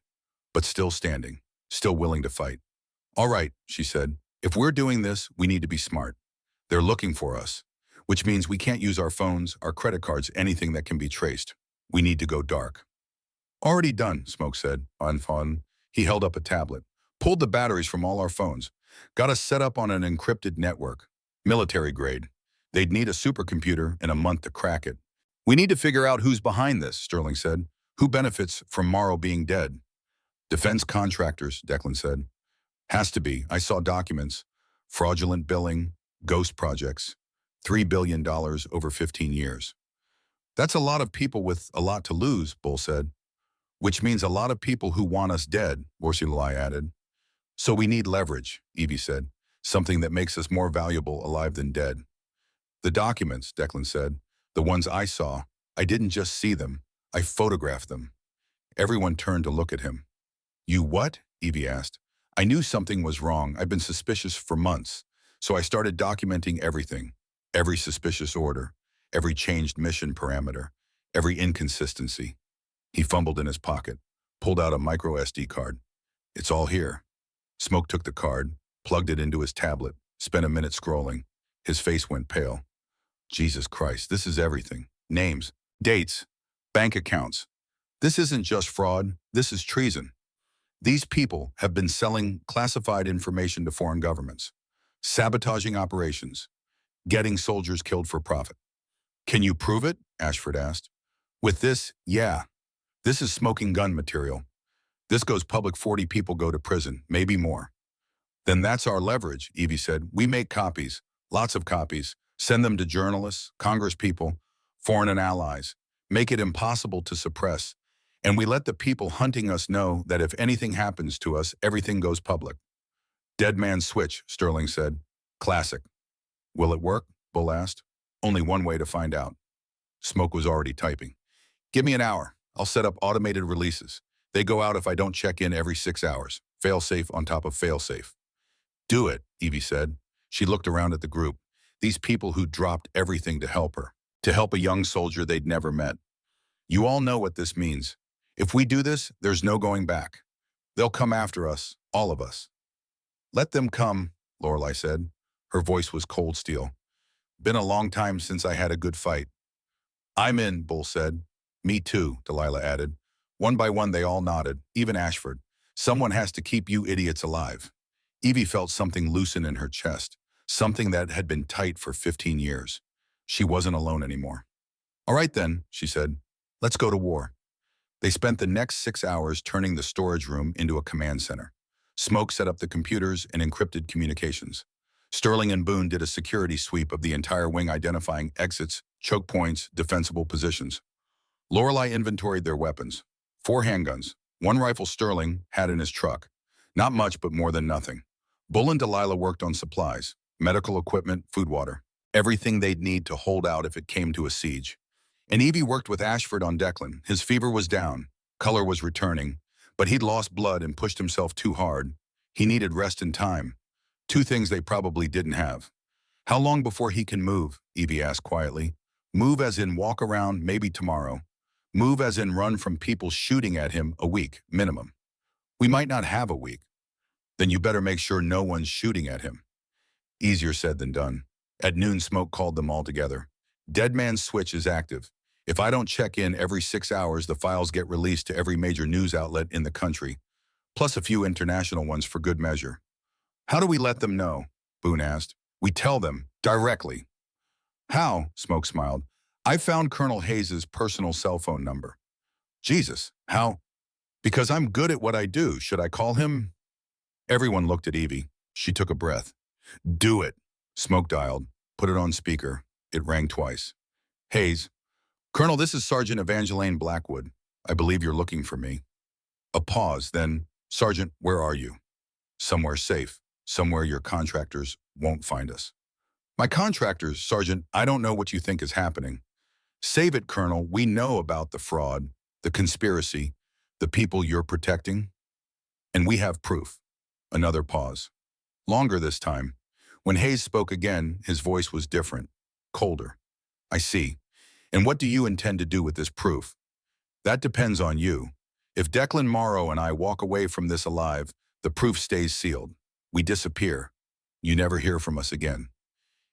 but still standing, still willing to fight. "All right," she said, "if we're doing this, we need to be smart. They're looking for us, which means we can't use our phones, our credit cards, anything that can be traced. We need to go dark." "Already done," Smoke said, on phone. He held up a tablet. "Pulled the batteries from all our phones. Got us set up on an encrypted network. Military grade. They'd need a supercomputer and a month to crack it." "We need to figure out who's behind this," Sterling said. "Who benefits from Morrow being dead?" "Defense contractors," Declan said. "Has to be. I saw documents. Fraudulent billing, ghost projects. $3 billion over 15 years. "That's a lot of people with a lot to lose," Bull said. "Which means a lot of people who want us dead," Vorsilai added. "So we need leverage," Evie said. "Something that makes us more valuable alive than dead." "The documents," Declan said. "The ones I saw. I didn't just see them. I photographed them." Everyone turned to look at him. "You what?" Evie asked. "I knew something was wrong. I've been suspicious for months. So I started documenting everything. Every suspicious order. Every changed mission parameter. Every inconsistency." He fumbled in his pocket, pulled out a micro SD card. "It's all here." Smoke took the card, plugged it into his tablet, spent a minute scrolling. His face went pale. Jesus Christ, this is everything. Names, dates, bank accounts. This isn't just fraud, this is treason. These people have been selling classified information to foreign governments, sabotaging operations, getting soldiers killed for profit. Can you prove it? Ashford asked. With this, yeah. This is smoking gun material. This goes public, 40 people go to prison, maybe more. Then that's our leverage, Evie said. We make copies, lots of copies, send them to journalists, congresspeople, foreign and allies, make it impossible to suppress. And we let the people hunting us know that if anything happens to us, everything goes public. Dead man's switch, Sterling said. Classic. Will it work? Bull asked. Only one way to find out. Smoke was already typing. Give me an hour. I'll set up automated releases. They go out if I don't check in every 6 hours. Fail-safe on top of fail-safe. Do it, Evie said. She looked around at the group. These people who dropped everything to help her. To help a young soldier they'd never met. You all know what this means. If we do this, there's no going back. They'll come after us, all of us. Let them come, Lorelei said. Her voice was cold steel. Been a long time since I had a good fight. I'm in, Bull said. Me too, Delilah added. One by one they all nodded, even Ashford. Someone has to keep you idiots alive. Evie felt something loosen in her chest, something that had been tight for 15 years. She wasn't alone anymore. All right then, she said. Let's go to war. They spent the next 6 hours turning the storage room into a command center. Smoke set up the computers and encrypted communications. Sterling and Boone did a security sweep of the entire wing, identifying exits, choke points, defensible positions. Lorelei inventoried their weapons. 4 handguns. 1 rifle Sterling had in his truck. Not much, but more than nothing. Bull and Delilah worked on supplies, medical equipment, food, water. Everything they'd need to hold out if it came to a siege. And Evie worked with Ashford on Declan. His fever was down, color was returning, but he'd lost blood and pushed himself too hard. He needed rest and time. 2 things they probably didn't have. How long before he can move? Evie asked quietly. Move as in walk around, maybe tomorrow. Move as in run from people shooting at him, a week, minimum. We might not have a week. Then you better make sure no one's shooting at him. Easier said than done. At noon, Smoke called them all together. Dead man's switch is active. If I don't check in every 6 hours, the files get released to every major news outlet in the country, plus a few international ones for good measure. How do we let them know? Boone asked. We tell them, directly. How? Smoke smiled. I found Colonel Hayes's personal cell phone number. Jesus, how? Because I'm good at what I do. Should I call him? Everyone looked at Evie. She took a breath. Do it. Smoke dialed. Put it on speaker. It rang twice. Hayes. Colonel, this is Sergeant Evangeline Blackwood. I believe you're looking for me. A pause, then, Sergeant, where are you? Somewhere safe. Somewhere your contractors won't find us. My contractors, Sergeant, I don't know what you think is happening. Save it, Colonel. We know about the fraud, the conspiracy, the people you're protecting. And we have proof. Another pause. Longer this time. When Hayes spoke again, his voice was different, colder. I see. And what do you intend to do with this proof? That depends on you. If Declan Morrow and I walk away from this alive, the proof stays sealed. We disappear. You never hear from us again.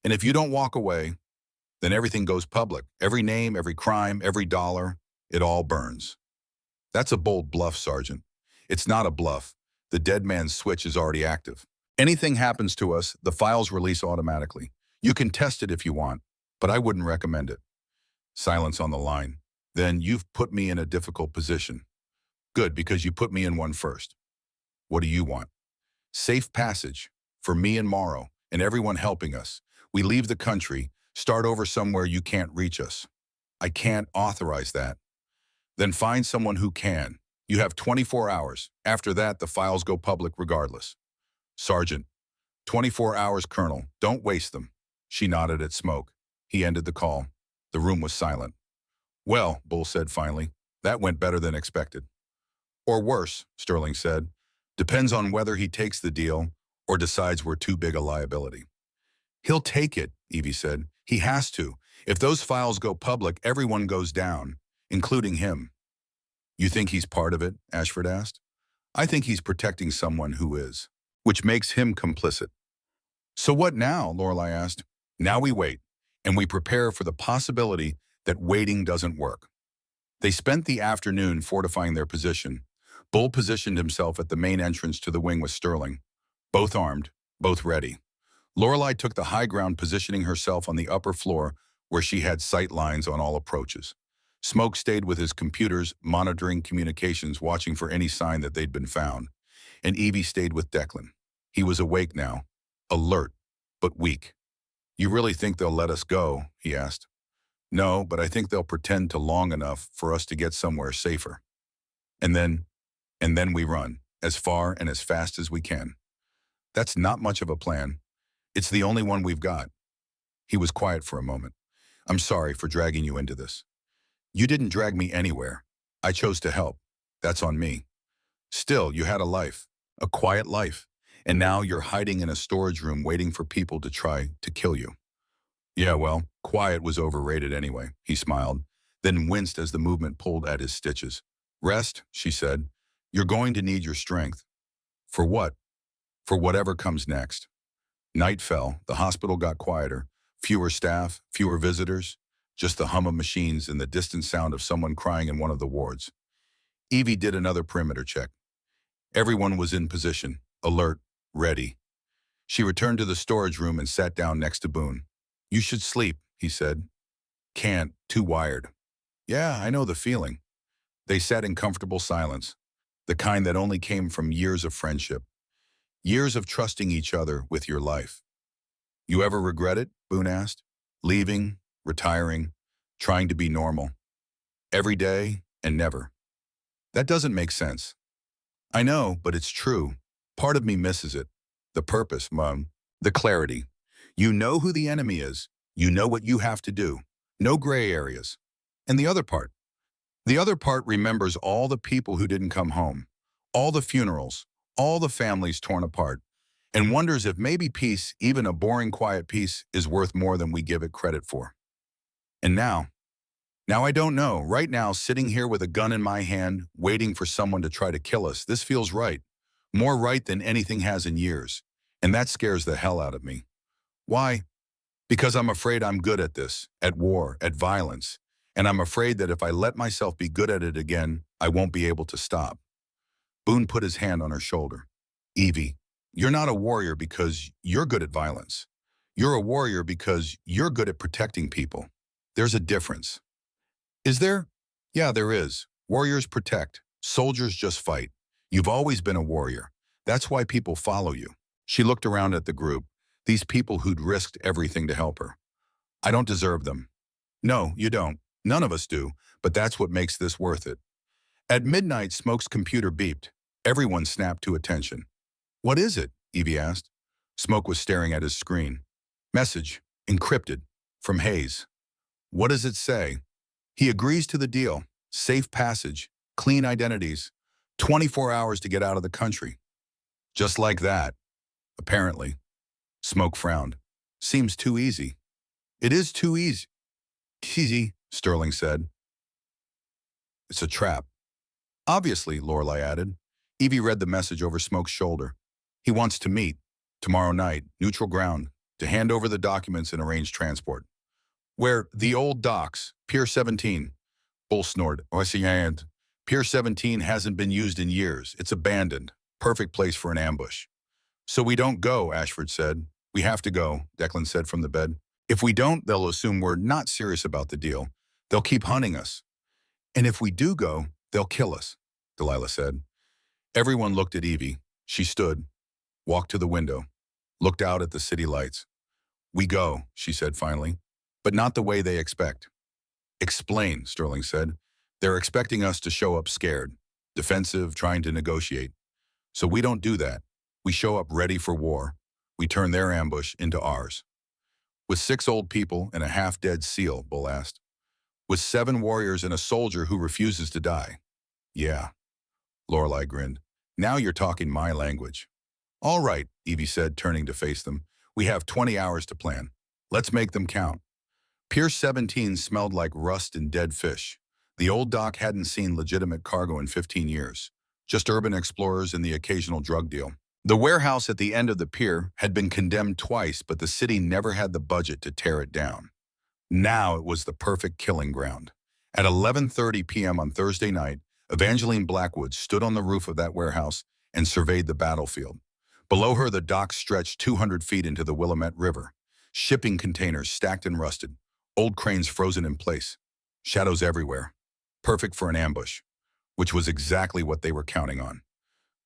And if you don't walk away, then everything goes public. Every name, every crime, every dollar, it all burns. That's a bold bluff, Sergeant. It's not a bluff. The dead man's switch is already active. Anything happens to us, the files release automatically. You can test it if you want, but I wouldn't recommend it. Silence on the line. Then you've put me in a difficult position. Good, because you put me in one first. What do you want? Safe passage for me and Morrow and everyone helping us. We leave the country, start over somewhere you can't reach us. I can't authorize that. Then find someone who can. You have 24 hours. After that, the files go public regardless. Sergeant, 24 hours, Colonel. Don't waste them. She nodded at Smoke. He ended the call. The room was silent. Well, Bull said finally, that went better than expected. Or worse, Sterling said. Depends on whether he takes the deal or decides we're too big a liability. He'll take it, Evie said. He has to. If those files go public, everyone goes down, including him. You think he's part of it? Ashford asked. I think he's protecting someone who is. which makes him complicit. So what now? Lorelei asked. Now we wait, and we prepare for the possibility that waiting doesn't work. They spent the afternoon fortifying their position. Bull positioned himself at the main entrance to the wing with Sterling, both armed, both ready. Lorelei took the high ground, positioning herself on the upper floor where she had sight lines on all approaches. Smoke stayed with his computers, monitoring communications, watching for any sign that they'd been found. And Evie stayed with Declan. He was awake now, alert, but weak. You really think they'll let us go? He asked. No, but I think they'll pretend to long enough for us to get somewhere safer. And then we run, as far and as fast as we can. That's not much of a plan. It's the only one we've got. He was quiet for a moment. I'm sorry for dragging you into this. You didn't drag me anywhere. I chose to help. That's on me. Still, you had a life, a quiet life, and now you're hiding in a storage room waiting for people to try to kill you. Yeah, well, quiet was overrated anyway, he smiled, then winced as the movement pulled at his stitches. Rest, she said. You're going to need your strength. For what? For whatever comes next. Night fell, the hospital got quieter, fewer staff, fewer visitors, just the hum of machines and the distant sound of someone crying in one of the wards. Evie did another perimeter check. Everyone was in position, alert, ready. She returned to the storage room and sat down next to Boone. You should sleep, he said. Can't, too wired. Yeah, I know the feeling. They sat in comfortable silence, the kind that only came from years of friendship, years of trusting each other with your life. You ever regret it? Boone asked. Leaving, retiring, trying to be normal. Every day and never. That doesn't make sense. I know, but it's true. Part of me misses it. The purpose, Mom. The clarity. You know who the enemy is. You know what you have to do. No gray areas. And the other part? The other part remembers all the people who didn't come home, all the funerals, all the families torn apart, and wonders if maybe peace, even a boring, quiet peace, is worth more than we give it credit for. And now I don't know. Right now, sitting here with a gun in my hand, waiting for someone to try to kill us, this feels right. More right than anything has in years. And that scares the hell out of me. Why? Because I'm afraid I'm good at this, at war, at violence. And I'm afraid that if I let myself be good at it again, I won't be able to stop. Boone put his hand on her shoulder. Evie, you're not a warrior because you're good at violence. You're a warrior because you're good at protecting people. There's a difference. Is there? Yeah, there is. Warriors protect. Soldiers just fight. You've always been a warrior. That's why people follow you. She looked around at the group, these people who'd risked everything to help her. I don't deserve them. No, you don't. None of us do, but that's what makes this worth it. At midnight, Smoke's computer beeped. Everyone snapped to attention. What is it? Evie asked. Smoke was staring at his screen. Message, encrypted, from Hayes. What does it say? He agrees to the deal. Safe passage, clean identities, 24 hours to get out of the country. Just like that, apparently. Smoke frowned. Seems too easy. It is too easy. Easy, Sterling said. It's a trap. Obviously, Lorelei added. Evie read the message over Smoke's shoulder. He wants to meet, tomorrow night, neutral ground, to hand over the documents and arrange transport. Where the old docks, Pier 17. Bull snored. Pier 17 hasn't been used in years. It's abandoned. Perfect place for an ambush. So we don't go, Ashford said. We have to go, Declan said from the bed. If we don't, they'll assume we're not serious about the deal. They'll keep hunting us. And if we do go, they'll kill us, Delilah said. Everyone looked at Evie. She stood, walked to the window, looked out at the city lights. We go, she said finally, but not the way they expect. Explain, Sterling said. They're expecting us to show up scared, defensive, trying to negotiate. So we don't do that. We show up ready for war. We turn their ambush into ours. With 6 old people and a half-dead seal, Bull asked. With 7 warriors and a soldier who refuses to die. Yeah, Lorelei grinned. Now you're talking my language. All right, Evie said, turning to face them. We have 20 hours to plan. Let's make them count. Pier 17 smelled like rust and dead fish. The old dock hadn't seen legitimate cargo in 15 years. Just urban explorers and the occasional drug deal. The warehouse at the end of the pier had been condemned twice, but the city never had the budget to tear it down. Now it was the perfect killing ground. At 11:30 p.m. on Thursday night, Evangeline Blackwood stood on the roof of that warehouse and surveyed the battlefield. Below her, the docks stretched 200 feet into the Willamette River. Shipping containers stacked and rusted, old cranes frozen in place, shadows everywhere. Perfect for an ambush, which was exactly what they were counting on.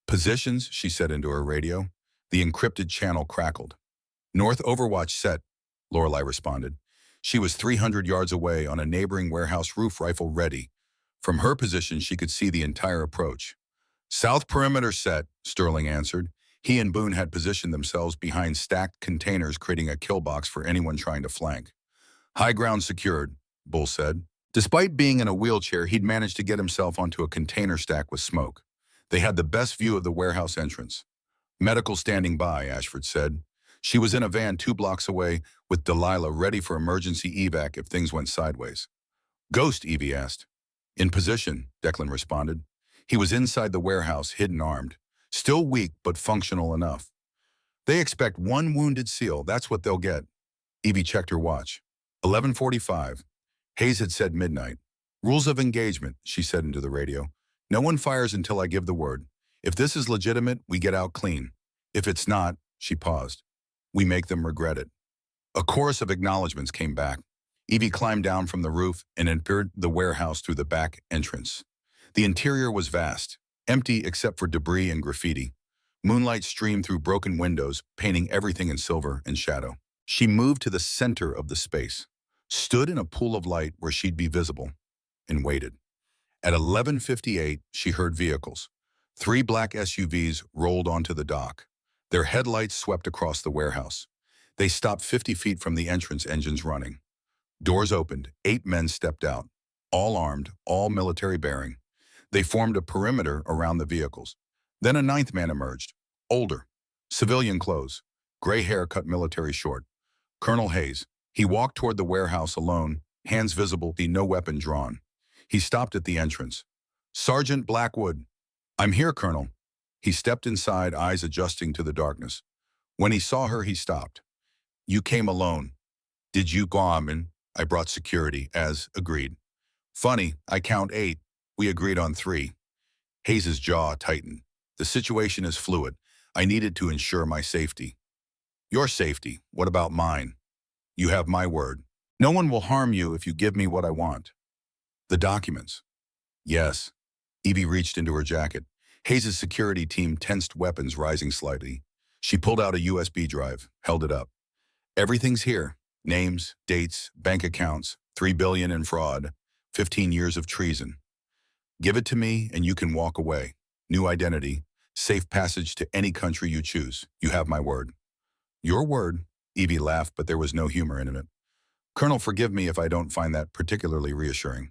Positions, she said into her radio. The encrypted channel crackled. North Overwatch set, Lorelei responded. She was 300 yards away on a neighboring warehouse roof, rifle ready. From her position, she could see the entire approach. South perimeter set, Sterling answered. He and Boone had positioned themselves behind stacked containers, creating a kill box for anyone trying to flank. High ground secured, Bull said. Despite being in a wheelchair, he'd managed to get himself onto a container stack with smoke. They had the best view of the warehouse entrance. Medical standing by, Ashford said. She was in a van 2 blocks away with Delilah ready for emergency evac if things went sideways. Ghost, Evie asked. In position, Declan responded. He was inside the warehouse, hidden armed. Still weak, but functional enough. They expect 1 wounded SEAL. That's what they'll get. Evie checked her watch. 11:45. Hayes had said midnight. Rules of engagement, she said into the radio. No one fires until I give the word. If this is legitimate, we get out clean. If it's not, she paused. We make them regret it. A chorus of acknowledgments came back. Evie climbed down from the roof and entered the warehouse through the back entrance. The interior was vast, empty except for debris and graffiti. Moonlight streamed through broken windows, painting everything in silver and shadow. She moved to the center of the space, stood in a pool of light where she'd be visible, and waited. At 11:58, she heard vehicles. 3 black SUVs rolled onto the dock. Their headlights swept across the warehouse. They stopped 50 feet from the entrance, engines running. Doors opened. 8 men stepped out, all armed, all military bearing. They formed a perimeter around the vehicles. Then a 9th man emerged, older, civilian clothes, gray hair cut military short. Colonel Hayes. He walked toward the warehouse alone, hands visible, no weapon drawn. He stopped at the entrance. Sergeant Blackwood. I'm here, Colonel. He stepped inside, eyes adjusting to the darkness. When he saw her, he stopped. You came alone. Did you go on? I brought security, as agreed. Funny, I count 8. We agreed on 3. Hayes's jaw tightened. The situation is fluid. I needed to ensure my safety. Your safety. What about mine? You have my word. No one will harm you if you give me what I want. The documents. Yes. Evie reached into her jacket. Hayes's security team tensed, weapons rising slightly. She pulled out a USB drive, held it up. Everything's here. Names, dates, bank accounts, $3 billion in fraud, 15 years of treason. Give it to me and you can walk away. New identity, safe passage to any country you choose. You have my word. Your word? Evie laughed, but there was no humor in it. Colonel, forgive me if I don't find that particularly reassuring.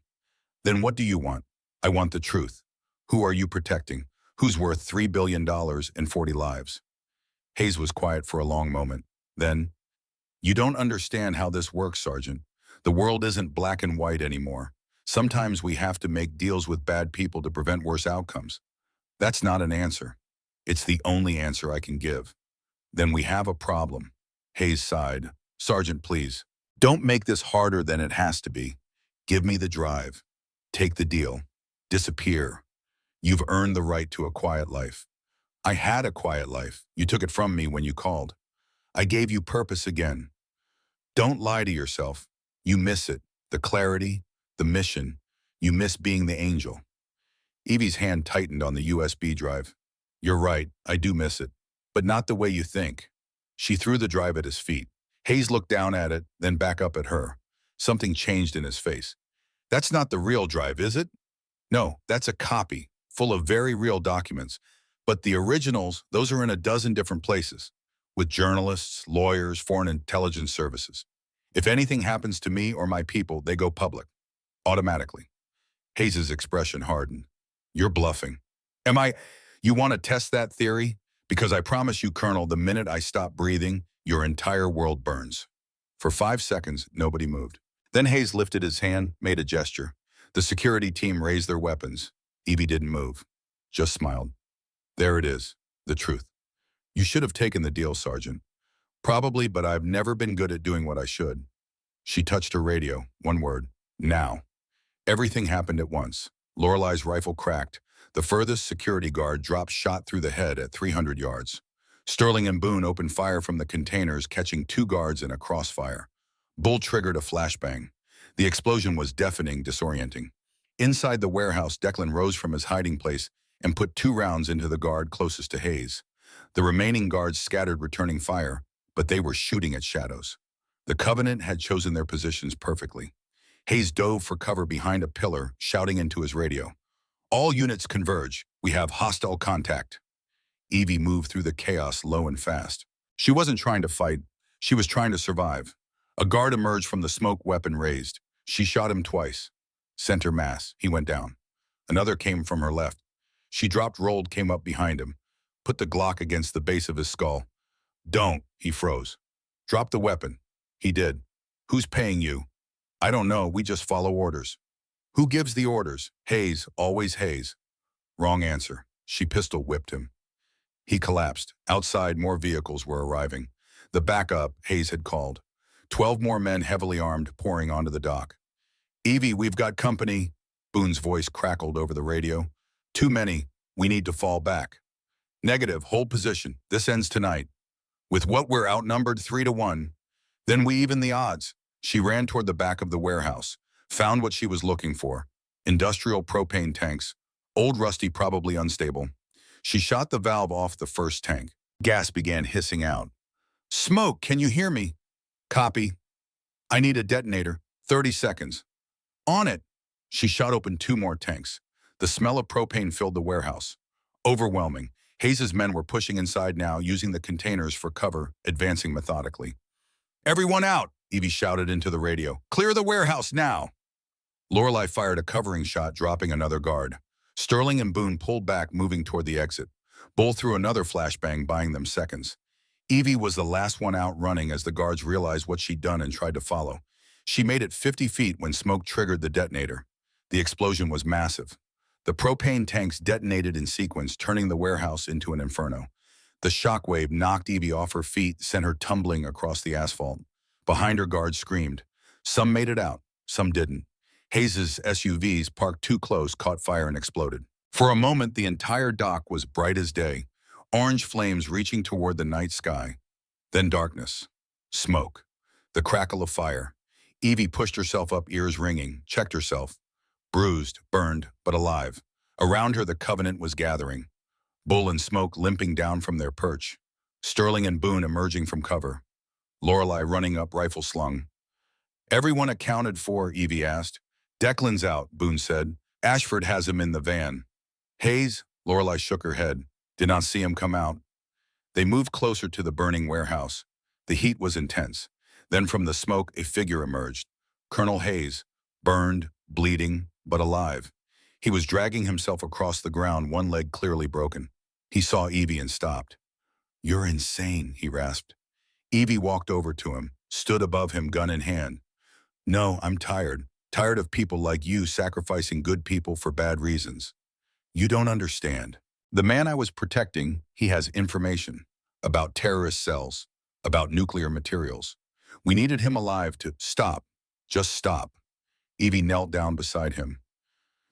Then what do you want? I want the truth. Who are you protecting? Who's worth $3 billion and 40 lives? Hayes was quiet for a long moment. Then, you don't understand how this works, Sergeant. The world isn't black and white anymore. Sometimes we have to make deals with bad people to prevent worse outcomes. That's not an answer. It's the only answer I can give. Then we have a problem. Hayes sighed. Sergeant, please, don't make this harder than it has to be. Give me the drive. Take the deal. Disappear. You've earned the right to a quiet life. I had a quiet life. You took it from me when you called. I gave you purpose again. Don't lie to yourself. You miss it. The clarity, the mission. You miss being the angel. Evie's hand tightened on the USB drive. You're right, I do miss it. But not the way you think. She threw the drive at his feet. Hayes looked down at it, then back up at her. Something changed in his face. That's not the real drive, is it? No, that's a copy, full of very real documents. But the originals, those are in a dozen different places, with journalists, lawyers, foreign intelligence services. If anything happens to me or my people, they go public. Automatically. Hayes's expression hardened. You're bluffing. You want to test that theory? Because I promise you, Colonel, the minute I stop breathing, your entire world burns. For 5 seconds, nobody moved. Then Hayes lifted his hand, made a gesture. The security team raised their weapons. Evie didn't move, just smiled. There it is, the truth. You should have taken the deal, Sergeant. Probably, but I've never been good at doing what I should. She touched her radio. One word. Now. Everything happened at once. Lorelai's rifle cracked. The furthest security guard dropped shot through the head at 300 yards. Sterling and Boone opened fire from the containers, catching two guards in a crossfire. Bull triggered a flashbang. The explosion was deafening, disorienting. Inside the warehouse, Declan rose from his hiding place and put 2 rounds into the guard closest to Hayes. The remaining guards scattered, returning fire, but they were shooting at shadows. The Covenant had chosen their positions perfectly. Hayes dove for cover behind a pillar, shouting into his radio. All units converge. We have hostile contact. Evie moved through the chaos low and fast. She wasn't trying to fight. She was trying to survive. A guard emerged from the smoke, weapon raised. She shot him twice. Center mass. He went down. Another came from her left. She dropped, rolled, came up behind him. Put the Glock against the base of his skull. Don't. He froze. Drop the weapon. He did. Who's paying you? I don't know. We just follow orders. Who gives the orders? Hayes. Always Hayes. Wrong answer. She pistol whipped him. He collapsed. Outside, more vehicles were arriving. The backup Hayes had called. 12 more men, heavily armed, pouring onto the dock. Evie, we've got company. Boone's voice crackled over the radio. Too many. We need to fall back. Negative. Hold position. This ends tonight. With what, we're outnumbered 3-1. Then we even the odds. She ran toward the back of the warehouse, found what she was looking for. Industrial propane tanks. Old, rusty, probably unstable. She shot the valve off the first tank. Gas began hissing out. Smoke, can you hear me? Copy. I need a detonator. 30 seconds. On it. She shot open 2 more tanks. The smell of propane filled the warehouse. Overwhelming. Hayes's men were pushing inside now, using the containers for cover, advancing methodically. Everyone out, Evie shouted into the radio. Clear the warehouse now. Lorelai fired a covering shot, dropping another guard. Sterling and Boone pulled back, moving toward the exit. Bull threw another flashbang, buying them seconds. Evie was the last one out, running as the guards realized what she'd done and tried to follow. She made it 50 feet when smoke triggered the detonator. The explosion was massive. The propane tanks detonated in sequence, turning the warehouse into an inferno. The shockwave knocked Evie off her feet, sent her tumbling across the asphalt. Behind her, guards screamed. Some made it out, some didn't. Hayes's SUVs, parked too close, caught fire and exploded. For a moment, the entire dock was bright as day, orange flames reaching toward the night sky. Then darkness. Smoke. The crackle of fire. Evie pushed herself up, ears ringing, checked herself. Bruised, burned, but alive. Around her, the Covenant was gathering. Bull and Smoke limping down from their perch. Sterling and Boone emerging from cover. Lorelai running up, rifle slung. Everyone accounted for, Evie asked. Declan's out, Boone said. Ashford has him in the van. Hayes? Lorelai shook her head. Did not see him come out. They moved closer to the burning warehouse. The heat was intense. Then from the smoke, a figure emerged. Colonel Hayes, burned, bleeding, but alive. He was dragging himself across the ground, one leg clearly broken. He saw Evie and stopped. You're insane, he rasped. Evie walked over to him, stood above him, gun in hand. No, I'm tired. Tired of people like you sacrificing good people for bad reasons. You don't understand. The man I was protecting, he has information about terrorist cells, about nuclear materials. We needed him alive to stop. Just stop. Evie knelt down beside him.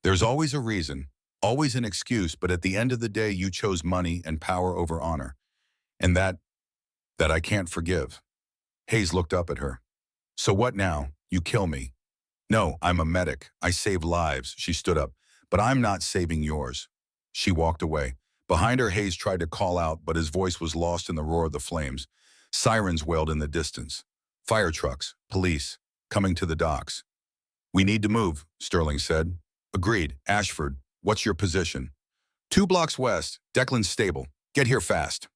There's always a reason, always an excuse, but at the end of the day, you chose money and power over honor. And that I can't forgive. Hayes looked up at her. So what now? You kill me. No, I'm a medic. I save lives. She stood up. But I'm not saving yours. She walked away. Behind her, Hayes tried to call out, but his voice was lost in the roar of the flames. Sirens wailed in the distance. Fire trucks, police, coming to the docks. We need to move, Sterling said. Agreed. Ashford, what's your position? 2 blocks west, Declan's stable. Get here fast.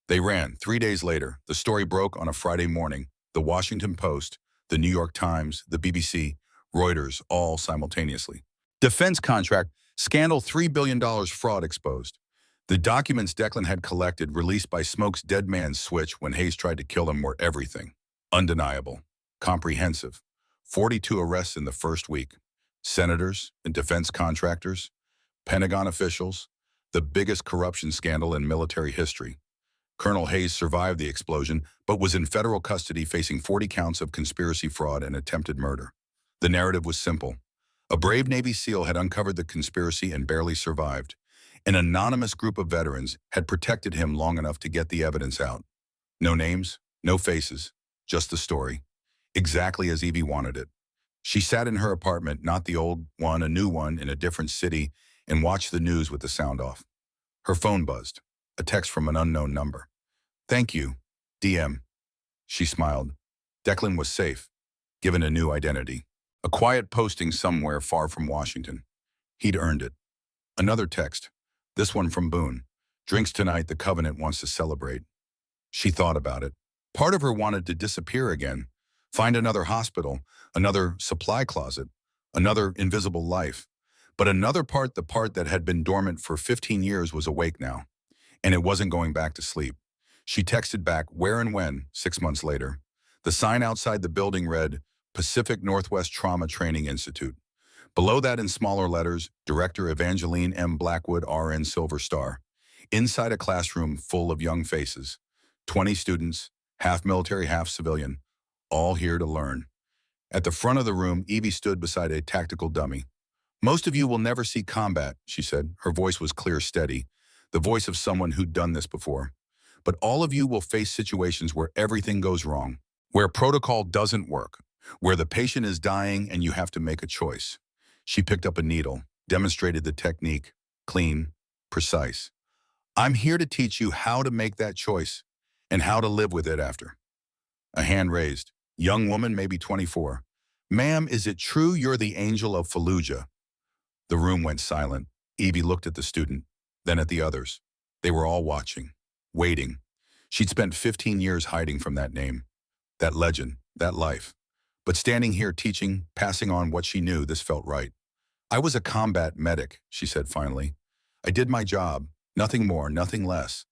They ran. 3 days later, the story broke on a Friday morning. The Washington Post, the New York Times, the BBC, Reuters, all simultaneously. Defense contract, scandal, $3 billion fraud exposed. The documents Declan had collected, released by Smoke's dead man's switch when Hayes tried to kill him, were everything. Undeniable. Comprehensive. 42 arrests in the first week. Senators and defense contractors, Pentagon officials, the biggest corruption scandal in military history. Colonel Hayes survived the explosion, but was in federal custody facing 40 counts of conspiracy fraud and attempted murder. The narrative was simple. A brave Navy SEAL had uncovered the conspiracy and barely survived. An anonymous group of veterans had protected him long enough to get the evidence out. No names, no faces, just the story. Exactly as Evie wanted it. She sat in her apartment, not the old one, a new one in a different city, and watched the news with the sound off. Her phone buzzed. A text from an unknown number. "Thank you, DM." She smiled. Declan was safe, given a new identity. A quiet posting somewhere far from Washington. He'd earned it. Another text. This one from Boone. "Drinks tonight, the Covenant wants to celebrate." She thought about it. Part of her wanted to disappear again. Find another hospital, another supply closet, another invisible life. But another part, the part that had been dormant for 15 years, was awake now. And it wasn't going back to sleep. She texted back where and when, 6 months later. The sign outside the building read, Pacific Northwest Trauma Training Institute. Below that in smaller letters, Director Evangeline M. Blackwood, RN, Silver Star. Inside a classroom full of young faces. 20 students, half military, half civilian, all here to learn. At the front of the room, Evie stood beside a tactical dummy. "Most of you will never see combat," she said. Her voice was clear, steady, the voice of someone who'd done this before. "But all of you will face situations where everything goes wrong, where protocol doesn't work, where the patient is dying and you have to make a choice." She picked up a needle, demonstrated the technique, clean, precise. "I'm here to teach you how to make that choice and how to live with it after." A hand raised. Young woman, maybe 24. "Ma'am, is it true you're the angel of Fallujah?" The room went silent. Evie looked at the student, then at the others. They were all watching, waiting. She'd spent 15 years hiding from that name, that legend, that life. But standing here teaching, passing on what she knew, this felt right. "I was a combat medic," she said finally. "I did my job, nothing more, nothing less.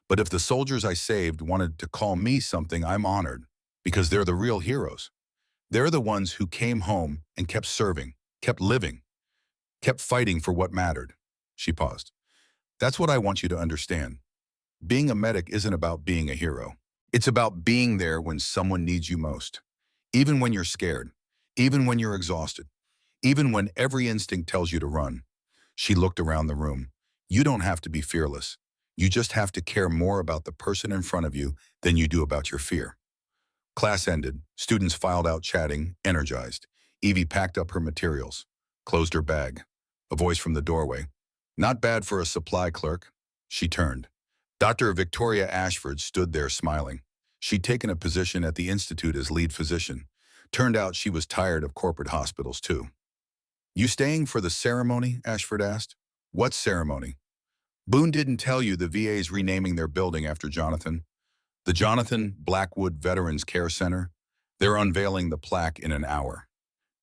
But if the soldiers I saved wanted to call me something, I'm honored, because they're the real heroes. They're the ones who came home and kept serving, kept living, kept fighting for what mattered." She paused. "That's what I want you to understand. Being a medic isn't about being a hero. It's about being there when someone needs you most. Even when you're scared, even when you're exhausted, even when every instinct tells you to run." She looked around the room. "You don't have to be fearless. You just have to care more about the person in front of you than you do about your fear." Class ended. Students filed out chatting, energized. Evie packed up her materials, closed her bag. A voice from the doorway. "Not bad for a supply clerk." She turned. Dr. Victoria Ashford stood there smiling. She'd taken a position at the institute as lead physician. Turned out she was tired of corporate hospitals too. "You staying for the ceremony?" Ashford asked. "What ceremony?" "Boone didn't tell you the VA's renaming their building after Jonathan. The Jonathan Blackwood Veterans Care Center. They're unveiling the plaque in an hour."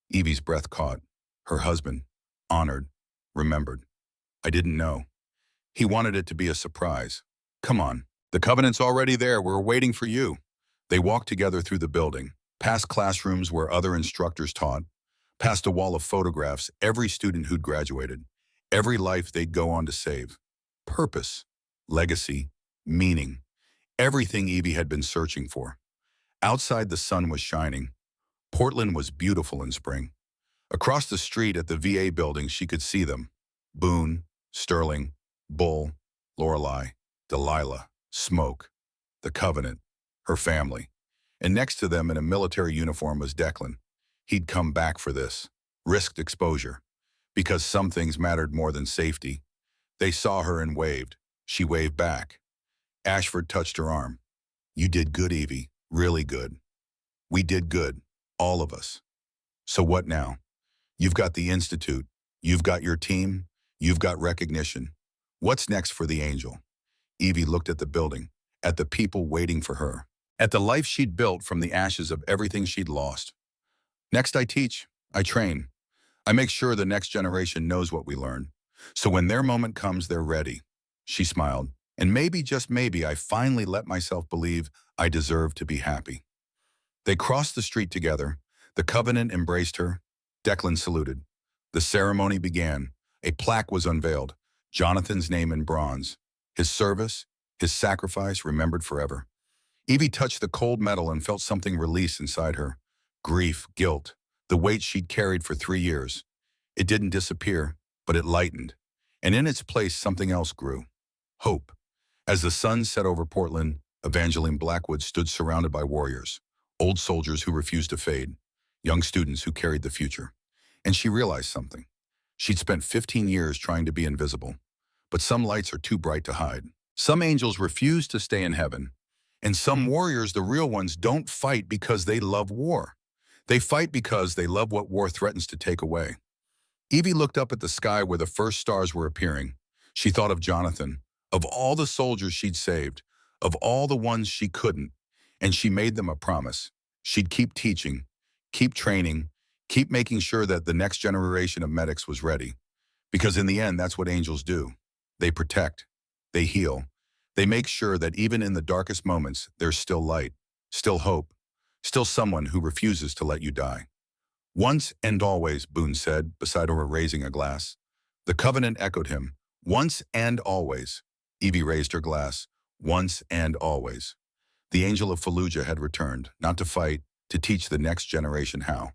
Evie's breath caught. Her husband, honored, remembered. "I didn't know. He wanted it to be a surprise. Come on, the Covenant's already there. We're waiting for you." They walked together through the building, past classrooms where other instructors taught, past a wall of photographs, every student who'd graduated, every life they'd go on to save. Purpose, legacy, meaning, everything Evie had been searching for. Outside, the sun was shining. Portland was beautiful in spring. Across the street at the VA building, she could see them. Boone, Sterling, Bull, Lorelei, Delilah, Smoke, the Covenant, her family. And next to them in a military uniform was Declan. He'd come back for this, risked exposure, because some things mattered more than safety. They saw her and waved. She waved back. Ashford touched her arm. "You did good, Evie, really good. We did good, all of us. So what now? You've got the Institute, you've got your team, you've got recognition. What's next for the Angel?" Evie looked at the building, at the people waiting for her, at the life she'd built from the ashes of everything she'd lost. "Next, I teach, I train. I make sure the next generation knows what we learned. So when their moment comes, they're ready." She smiled. "And maybe, just maybe, I finally let myself believe I deserve to be happy." They crossed the street together. The Covenant embraced her. Declan saluted. The ceremony began. A plaque was unveiled, Jonathan's name in bronze. His service, his sacrifice remembered forever. Evie touched the cold metal and felt something release inside her. Grief, guilt, the weight she'd carried for 3 years. It didn't disappear, but it lightened. And in its place, something else grew. Hope. As the sun set over Portland, Evangeline Blackwood stood surrounded by warriors, old soldiers who refused to fade, young students who carried the future. And she realized something. She'd spent 15 years trying to be invisible. But some lights are too bright to hide. Some angels refuse to stay in heaven. And some warriors, the real ones, don't fight because they love war. They fight because they love what war threatens to take away. Evie looked up at the sky where the first stars were appearing. She thought of Jonathan, of all the soldiers she'd saved, of all the ones she couldn't, and she made them a promise. She'd keep teaching, keep training, keep making sure that the next generation of medics was ready. Because in the end, that's what angels do. They protect, they heal, they make sure that even in the darkest moments, there's still light, still hope, still someone who refuses to let you die. Once and always, Boone said, beside her raising a glass. The covenant echoed him. Once and always. Evie raised her glass. Once and always. The angel of Fallujah had returned, not to fight, to teach the next generation how.